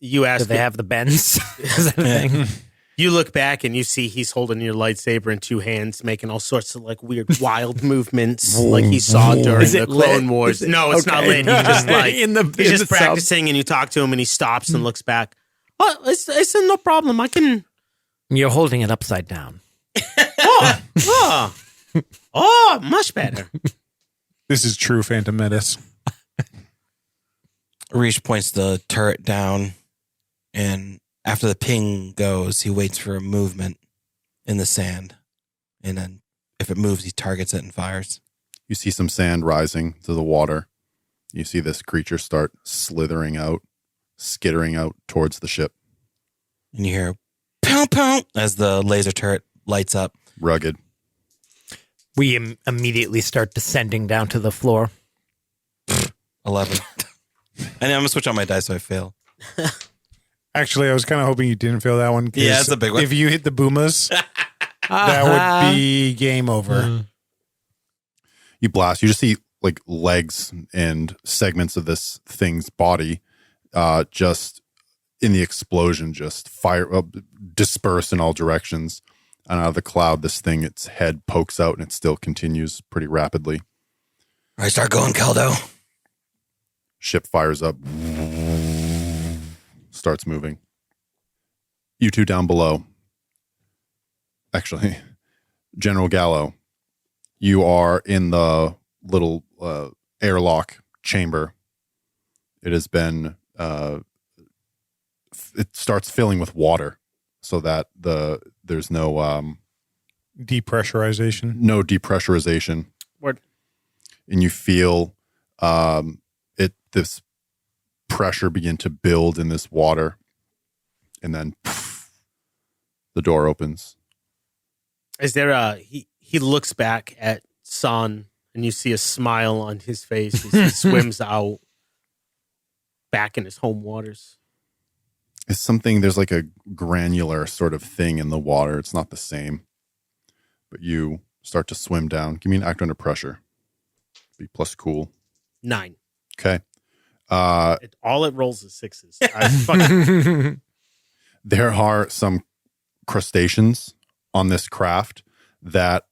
You ask. Do they have the bends? Is that a thing? You look back and you see he's holding your lightsaber in 2 hands, making all sorts of like weird, wild movements, like he saw during the Clone Wars. No, it's not lit. He's just like he's just practicing, and you talk to him, and he stops and looks back. Oh, it's no problem. I can. You're holding it upside down. Oh, much better. This is true Phantom Menace. Reach points the turret down, and after the ping goes, he waits for a movement in the sand. And then if it moves, he targets it and fires. You see some sand rising to the water. You see this creature start slithering out, skittering out towards the ship. And you hear pow pow as the laser turret lights up. Rugged. We immediately start descending down to the floor. 11. And I'm going to switch on my dice so I fail. Actually, I was kind of hoping you didn't fail that one. Yeah, it's a big one. If you hit the boomas, that would be game over. You blast. You just see like legs and segments of this thing's body just in the explosion, just fire disperse in all directions. And out of the cloud, this thing, its head pokes out and it still continues pretty rapidly. All right, start going, Caldo. Ship fires up. Starts moving. You two down below. Actually, General Gallo, you are in the little airlock chamber. It has been, it starts filling with water so that there's no Depressurization. no depressurization. Word. And you feel this pressure begin to build in this water, and then the door opens. Is there he looks back at San, and you see a smile on his face as he swims out back in his home waters. It's something, there's like a granular sort of thing in the water. It's not the same. But you start to swim down. Give me an act under pressure. velocity plus cool. 9. Okay. All it rolls is 6s. I fucking There are some crustaceans on this craft that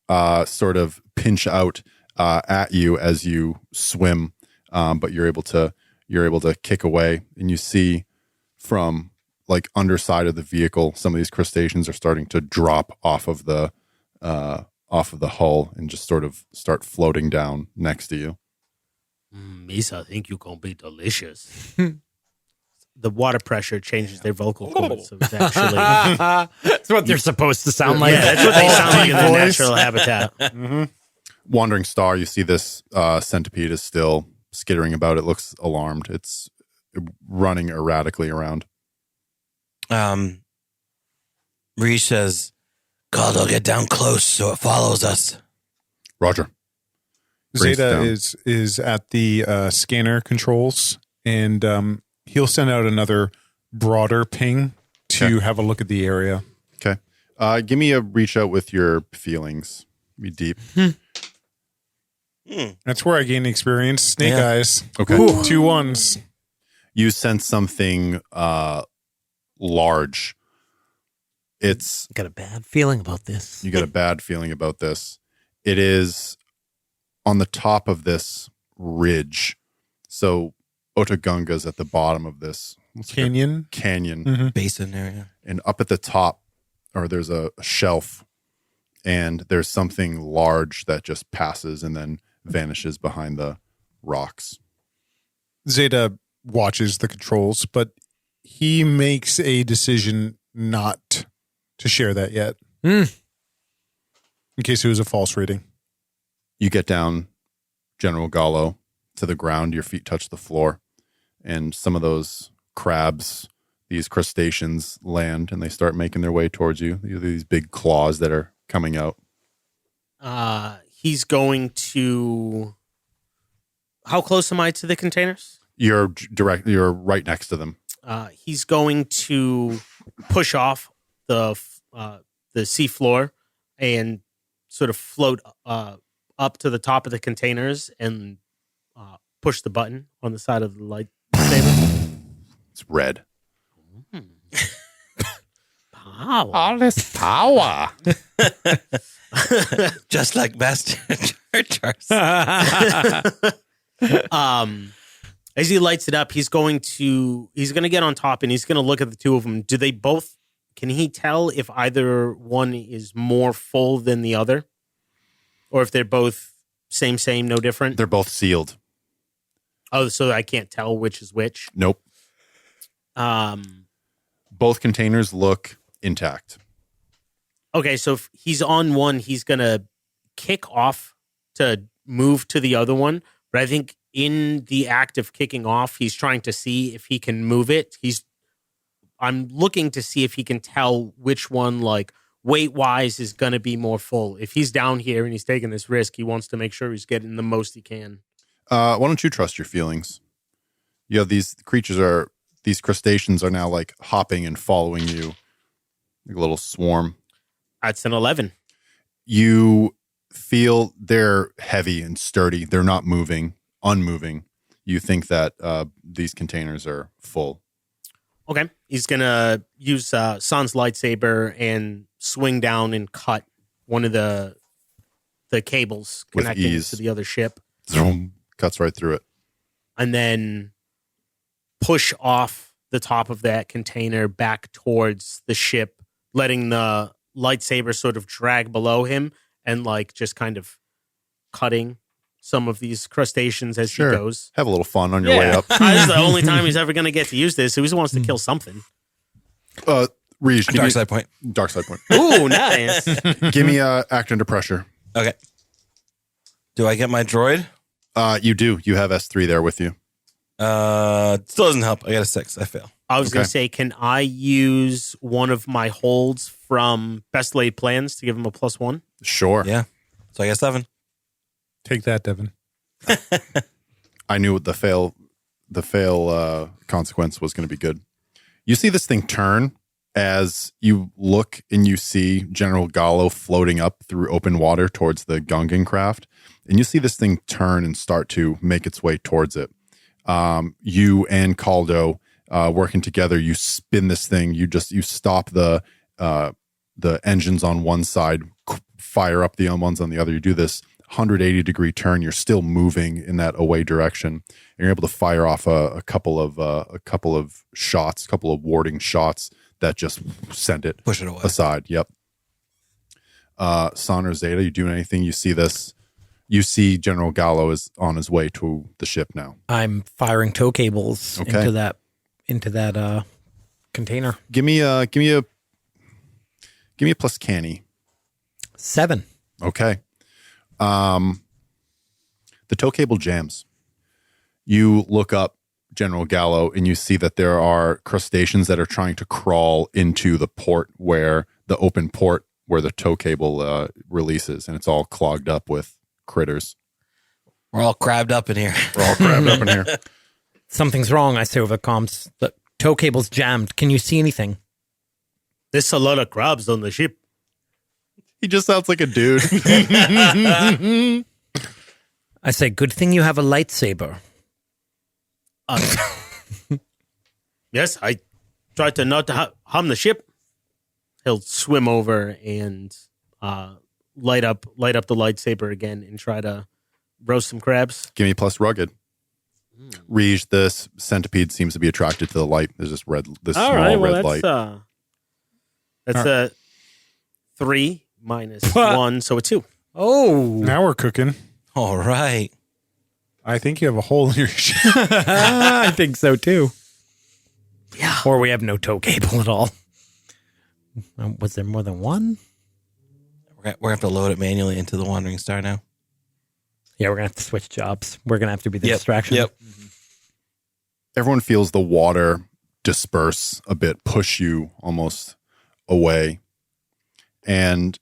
sort of pinch out at you as you swim, but you're able to kick away, and you see from like underside of the vehicle, some of these crustaceans are starting to drop off of the hull and just sort of start floating down next to you. Misa, I think you gonna be delicious. The water pressure changes their vocal cords, so it's actually That's what they're supposed to sound like. yeah, that's what they sound like in their Voice. natural habitat. Wandering Star, you see this centipede is still skittering about. It looks alarmed. It's running erratically around. Reese says, Caldo, get down close so it follows us. Roger. Brings it Zeta down. is at the scanner controls, and he'll send out another broader ping to Okay. have a look at the area. Okay. Give me a reach out with your feelings. Be deep. That's where I gain experience. Snake Yeah. eyes. Okay. Ooh, 2 1s. You sense something large. It's Got a bad feeling about this. you get a bad feeling about this. It is on the top of this ridge. So Otogunga's at the bottom of this Canyon. canyon. Basin area. And up at the top, or there's a shelf, and there's something large that just passes and then vanishes behind the rocks. Zeta watches the controls, but he makes a decision not to share that yet. In case it was a false reading. You get down, General Gallo, to the ground. Your feet touch the floor, and some of those crabs, these crustaceans, land, and they start making their way towards you. These big claws that are coming out. He's going to. How close am I to the containers? You're right next to them. He's going to push off the sea floor and sort of float up to the top of the containers and push the button on the side of the lightsaber. It's red. Wow. All this power. Just like Master Chargers. As he lights it up, he's going to get on top and he's going to look at the two of them. Do they both? Can he tell if either one is more full than the other, or if they're both same, no different? They're both sealed. Oh, so I can't tell which is which. Nope. Both containers look intact. Okay, so if he's on one, he's gonna kick off to move to the other one. But I think in the act of kicking off, he's trying to see if he can move it. I'm looking to see if he can tell which one, like weight wise, is gonna be more full. If he's down here and he's taking this risk, he wants to make sure he's getting the most he can. Why don't you trust your feelings? You have these crustaceans are now like hopping and following you, like a little swarm. That's an 11. You feel they're heavy and sturdy. They're not unmoving. You think that these containers are full. Okay. He's going to use San's lightsaber and swing down and cut one of the cables With connecting ease. to the other ship. Zoom, cuts right through it. And then push off the top of that container back towards the ship, letting the lightsaber sort of drag below him and like just kind of cutting some of these crustaceans as he goes. Have a little fun on your way up. This is the only time he's ever going to get to use this. He always wants to kill something. Reej, Dark side point. Dark side point. Ooh, nice. Give me act under pressure. Okay. Do I get my droid? You do. You have S3 there with you. Still doesn't help. I got a 6. I fail. I was Okay. going to say, can I use one of my holds from Best Laid Plans to give him a +1? Sure. Yeah. So I got 7. Take that, Devin. I knew the fail consequence was going to be good. You see this thing turn as you look and you see General Gallo floating up through open water towards the Gungan craft. and you see this thing turn and start to make its way towards it. You and Caldo working together, you spin this thing. You stop the engines on one side, fire up the ones on the other. You do this 180-degree turn. You're still moving in that away direction, and you're able to fire off a couple of shots, a couple of warding shots that just send it Push it away. aside. Yep. Son or Zeta, you doing anything? You see this? You see General Gallo is on his way to the ship now. I'm firing tow cables Okay. into that container. Give me a plus canny. 7. Okay. The tow cable jams. You look up General Gallo and you see that there are crustaceans that are trying to crawl into the open port where the tow cable releases, and it's all clogged up with critters. We're all crabbed up in here. We're all crabbed up in here. Something's wrong, I say over comms. The tow cable's jammed. Can you see anything? There's a lot of crabs on the ship. He just sounds like a dude. I say, good thing you have a lightsaber. Yes, I tried to not harm the ship. He'll swim over and light up the lightsaber again and try to roast some crabs. Give me plus rugged. Rij, this centipede seems to be attracted to the light. There's this All right, small well, red light. That's a 3 minus 1, so a 2. Oh. Now we're cooking. All right. I think you have a hole in your ship. I think so too. Yeah. Or we have no tow cable at all. Was there more than one? We're going to have to load it manually into the Wandering Star now. Yeah, we're going to have to switch jobs. We're going to have to be the distraction. Yep. Everyone feels the water disperse a bit, push you almost away. And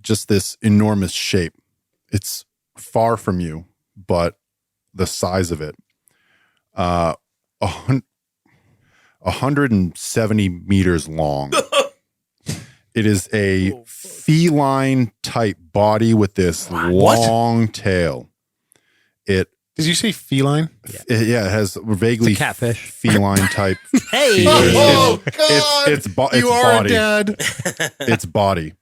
just this enormous shape. It's far from you, but the size of it, 170 meters long. It is a feline type body with this long tail. Did you say feline? It has vaguely It's a catfish. feline type. Hey! It's body. Dad. Its body,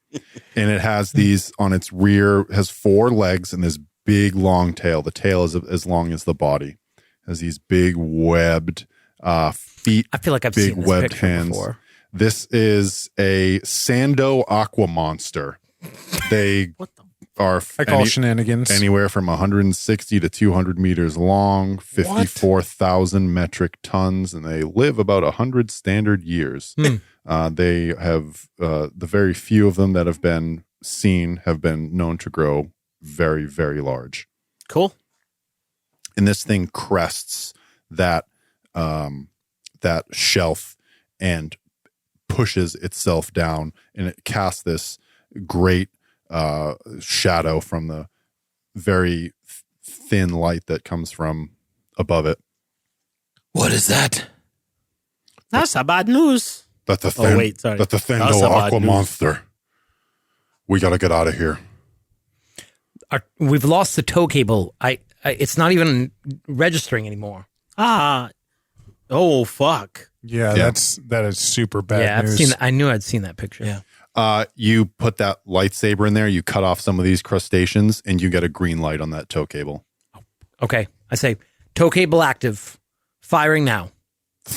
and it has these on its rear. Has 4 legs and this big long tail. The tail is as long as the body. It has these big webbed feet. I feel like I've big seen this webbed picture hands. before. This is a Sando aqua monster. They are I call shenanigans. anywhere from 160 to 200 meters long, 54,000 metric tons, and they live about 100 standard years. They have the very few of them that have been seen have been known to grow very, very large. Cool. And this thing crests that shelf and pushes itself down, and it casts this great shadow from the very thin light that comes from above it. What is that? That's a bad news. That's the Oh, wait, sorry. That's the That's Thando a bad aqua news. monster. We got to get out of here. We've lost the tow cable. It's not even registering anymore. Oh, fuck. Yeah, Yeah. that is super bad yeah, news. I knew I'd seen that picture. Yeah. You put that lightsaber in there, you cut off some of these crustaceans, and you get a green light on that tow cable. Okay. I say, tow cable active. Firing now.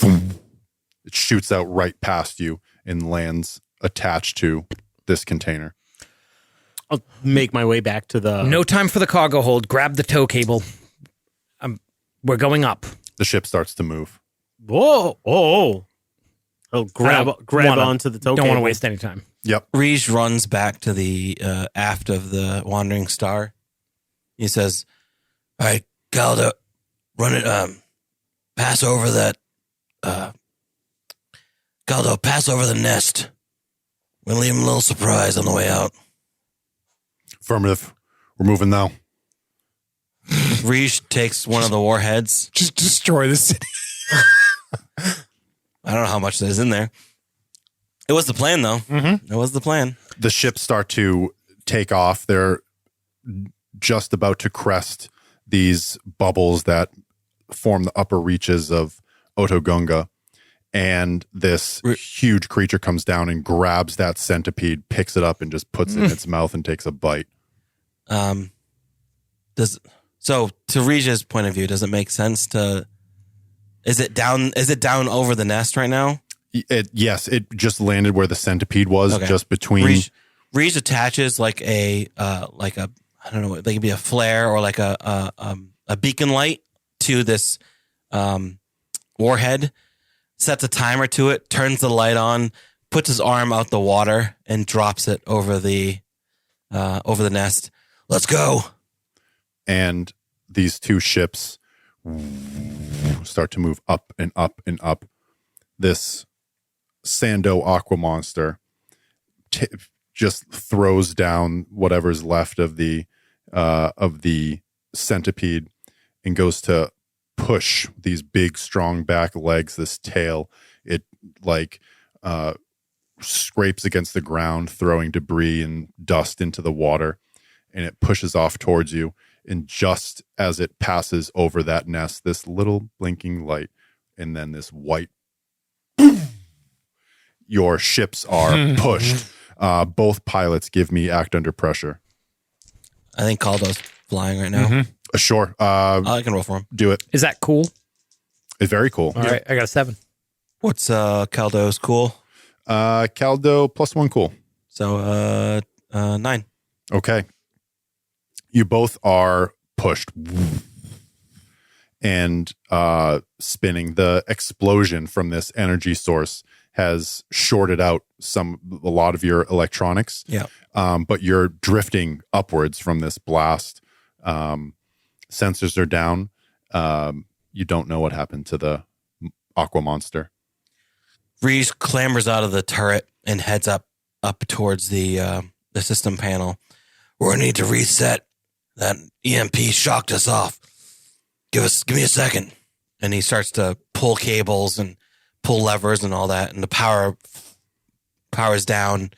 It shoots out right past you and lands attached to this container. I'll make my way back to the... No time for the cargo hold. Grab the tow cable. We're going up. The ship starts to move. Whoa. Oh. I'll grab wanna- onto the tow Don't cable. want to waste any time. Yep. Rij runs back to the aft of the Wandering Star. He says, All right, Galdo, run it. Pass over that. Galdo, pass over the nest. We'll leave him a little surprise on the way out. Affirmative. We're moving now. Rij takes one of the warheads. Just destroy the city. I don't know how much is in there. It was the plan, though. Mm-hmm. It was the plan. The ships start to take off. They're just about to crest these bubbles that form the upper reaches of Otogunga. And this huge creature comes down and grabs that centipede, picks it up, and just puts it in its mouth and takes a bite. So to Regia's point of view, does it make sense to? Is it down over the nest right now? Yes, it just landed where the centipede was, just between. Reg attaches like a I don't know, like it could be a flare or like a beacon light to this warhead. Sets a timer to it, turns the light on, puts his arm out the water, and drops it over the nest. Let's go. And these two ships start to move up and up and up. This Sando aqua monster just throws down whatever's left of the centipede and goes to push these big, strong back legs, this tail. It scrapes against the ground, throwing debris and dust into the water, and it pushes off towards you. And just as it passes over that nest, this little blinking light, and then this white, your ships are pushed. Both pilots give me act under pressure. I think Caldo's flying right now. Mm-hmm. Sure. I can roll for him. Do it. Is that cool? It's very cool. All right, I got a 7. What's Caldo's cool? Caldo +1 cool. So 9. Okay. You both are pushed and spinning. The explosion from this energy source has shorted out a lot of your electronics. Yeah. But you're drifting upwards from this blast. Sensors are down. You don't know what happened to the aqua monster. Reese clambers out of the turret and heads up towards the system panel. We're gonna need to reset. That EMP shocked us off. Give me a second. And he starts to pull cables and pull levers and all that. And the power's down.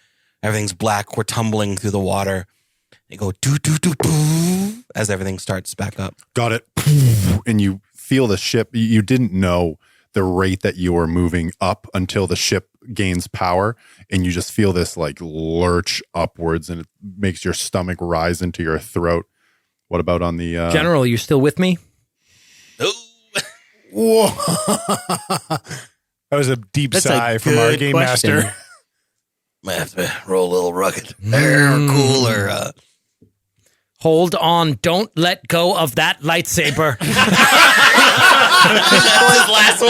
Everything's black. We're tumbling through the water. They go doo doo doo doo as everything starts back up. Got it. And you feel the ship. You didn't know the rate that you were moving up until the ship gains power, and you just feel this like lurch upwards, and it makes your stomach rise into your throat. What about on the General? You still with me? Whoa. That was a deep sigh from our game master. Might have to roll a little rugged. Air cooler. Hold on. Don't let go of that lightsaber. His last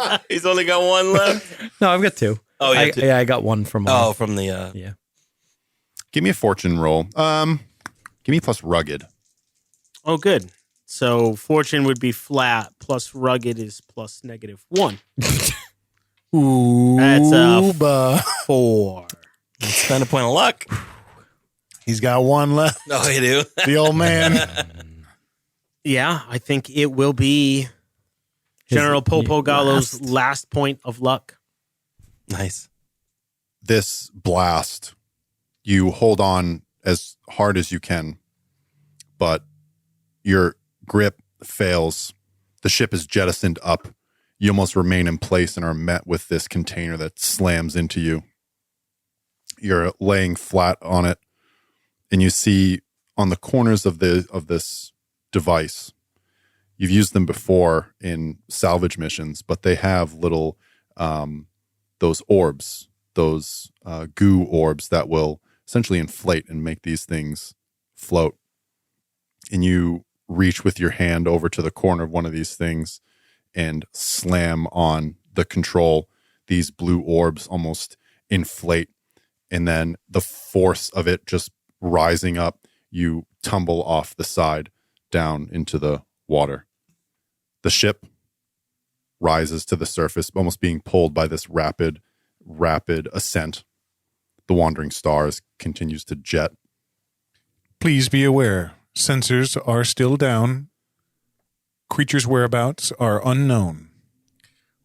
one. He's only got one left. No, I've got 2. Oh, yeah. Yeah, I got one from. From the. Yeah. Give me a fortune roll. Give me plus rugged. Oh, good. So fortune would be flat, plus rugged is plus -1. Ooh, That's a 4. Spend a point of luck. He's got one left. Oh, you do? The old man. Yeah, I think it will be General Popo Gallo's last point of luck. Nice. This blast, you hold on as hard as you can, but your grip fails. The ship is jettisoned up. You almost remain in place and are met with this container that slams into you. You're laying flat on it, and you see on the corners of this device, you've used them before in salvage missions, but they have little those orbs, those goo orbs that will essentially inflate and make these things float. And you reach with your hand over to the corner of one of these things and slam on the control. These blue orbs almost inflate, and then the force of it just rising up, you tumble off the side down into the water. The ship rises to the surface, almost being pulled by this rapid ascent. The wandering stars continues to jet. Please be aware, sensors are still down. Creatures' whereabouts are unknown.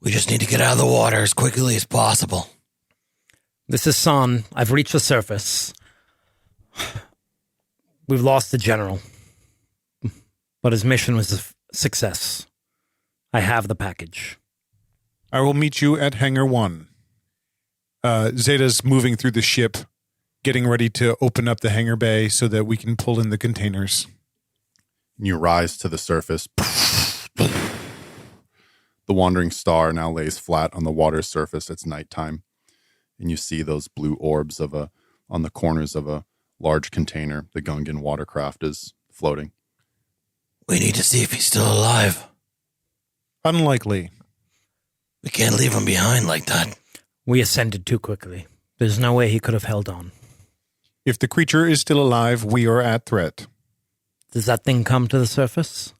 We just need to get out of the water as quickly as possible. This is San. I've reached the surface. We've lost the general, but his mission was a success. I have the package. I will meet you at Hangar 1. Zeta's moving through the ship, getting ready to open up the hangar bay so that we can pull in the containers. You rise to the surface. The wandering star now lays flat on the water's surface. It's nighttime. And you see those blue orbs on the corners of a large container. The Gungan watercraft is floating. We need to see if he's still alive. Unlikely. We can't leave him behind like that. We ascended too quickly. There's no way he could have held on. If the creature is still alive, we are at threat. Does that thing come to the surface?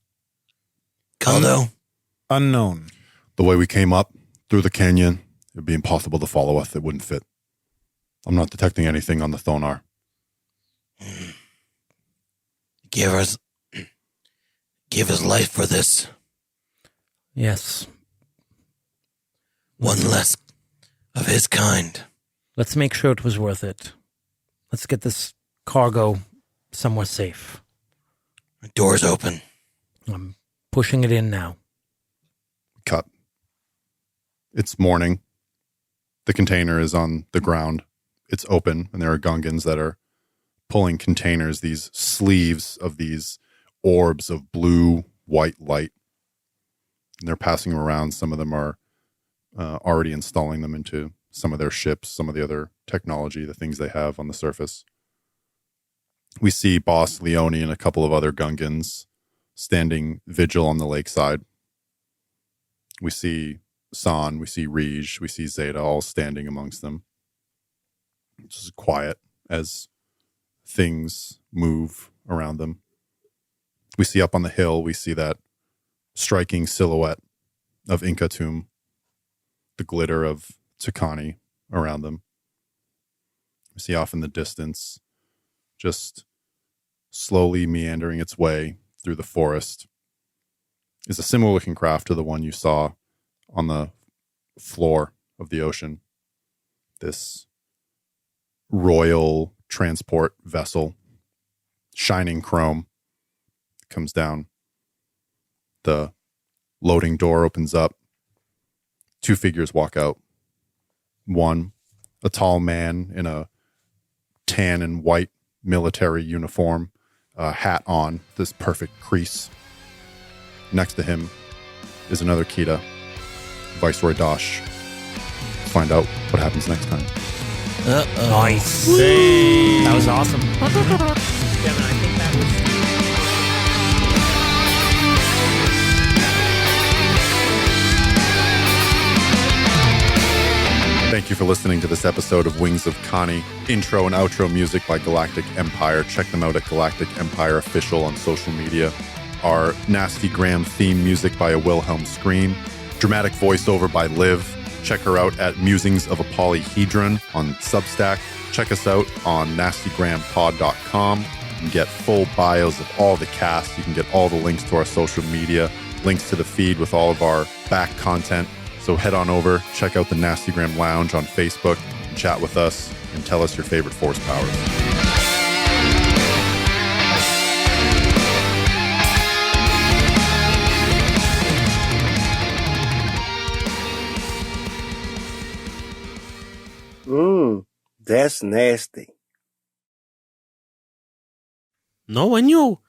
Caldo? Unknown. The way we came up through the canyon, it'd be impossible to follow us. It wouldn't fit. I'm not detecting anything on the sonar. Give us life for this. Yes. One less of his kind. Let's make sure it was worth it. Let's get this cargo somewhere safe. Doors open. I'm pushing it in now. Cut. It's morning. The container is on the ground. It's open, and there are Gungans that are pulling containers, these sleeves of these orbs of blue, white light. And they're passing them around. Some of them are already installing them into some of their ships, some of the other technology, the things they have on the surface. We see Boss Leone and a couple of other Gungans standing vigil on the lakeside. We see San, we see Rij, we see Zeta all standing amongst them. It's just quiet as things move around them. We see up on the hill, we see that striking silhouette of Inca tomb, the glitter of Kani around them. We see off in the distance, just slowly meandering its way through the forest, is a similar looking craft to the one you saw on the floor of the ocean. This royal transport vessel, shining chrome, comes down. The loading door opens up. Two figures walk out. One, a tall man in a tan and white military uniform, a hat on, this perfect crease. Next to him is another Kita, Viceroy Dash. Find out what happens next time. Nice. That was awesome. Devin, I think that was... Thank you for listening to this episode of Wings of Kani. Intro and outro music by Galactic Empire. Check them out at Galactic Empire Official on social media. Our Nasty Graham theme music by A Wilhelm Scream. Dramatic voiceover by Liv. Check her out at Musings of a Polyhedron on Substack. Check us out on nastygrahampod.com. You can get full bios of all the cast. You can get all the links to our social media, links to the feed with all of our back content. So head on over, check out the Nastygram Lounge on Facebook, and chat with us, and tell us your favorite force powers. That's nasty. No, when you...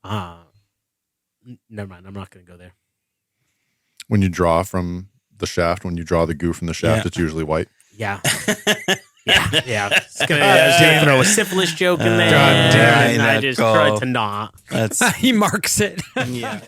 never mind. I'm not going to go there. When you draw from the shaft, when you draw the goo from the shaft, it's usually white. Yeah. Yeah. I was gonna throw a syphilis joke in there. God damn and I just tried to not. He marks it. Yeah.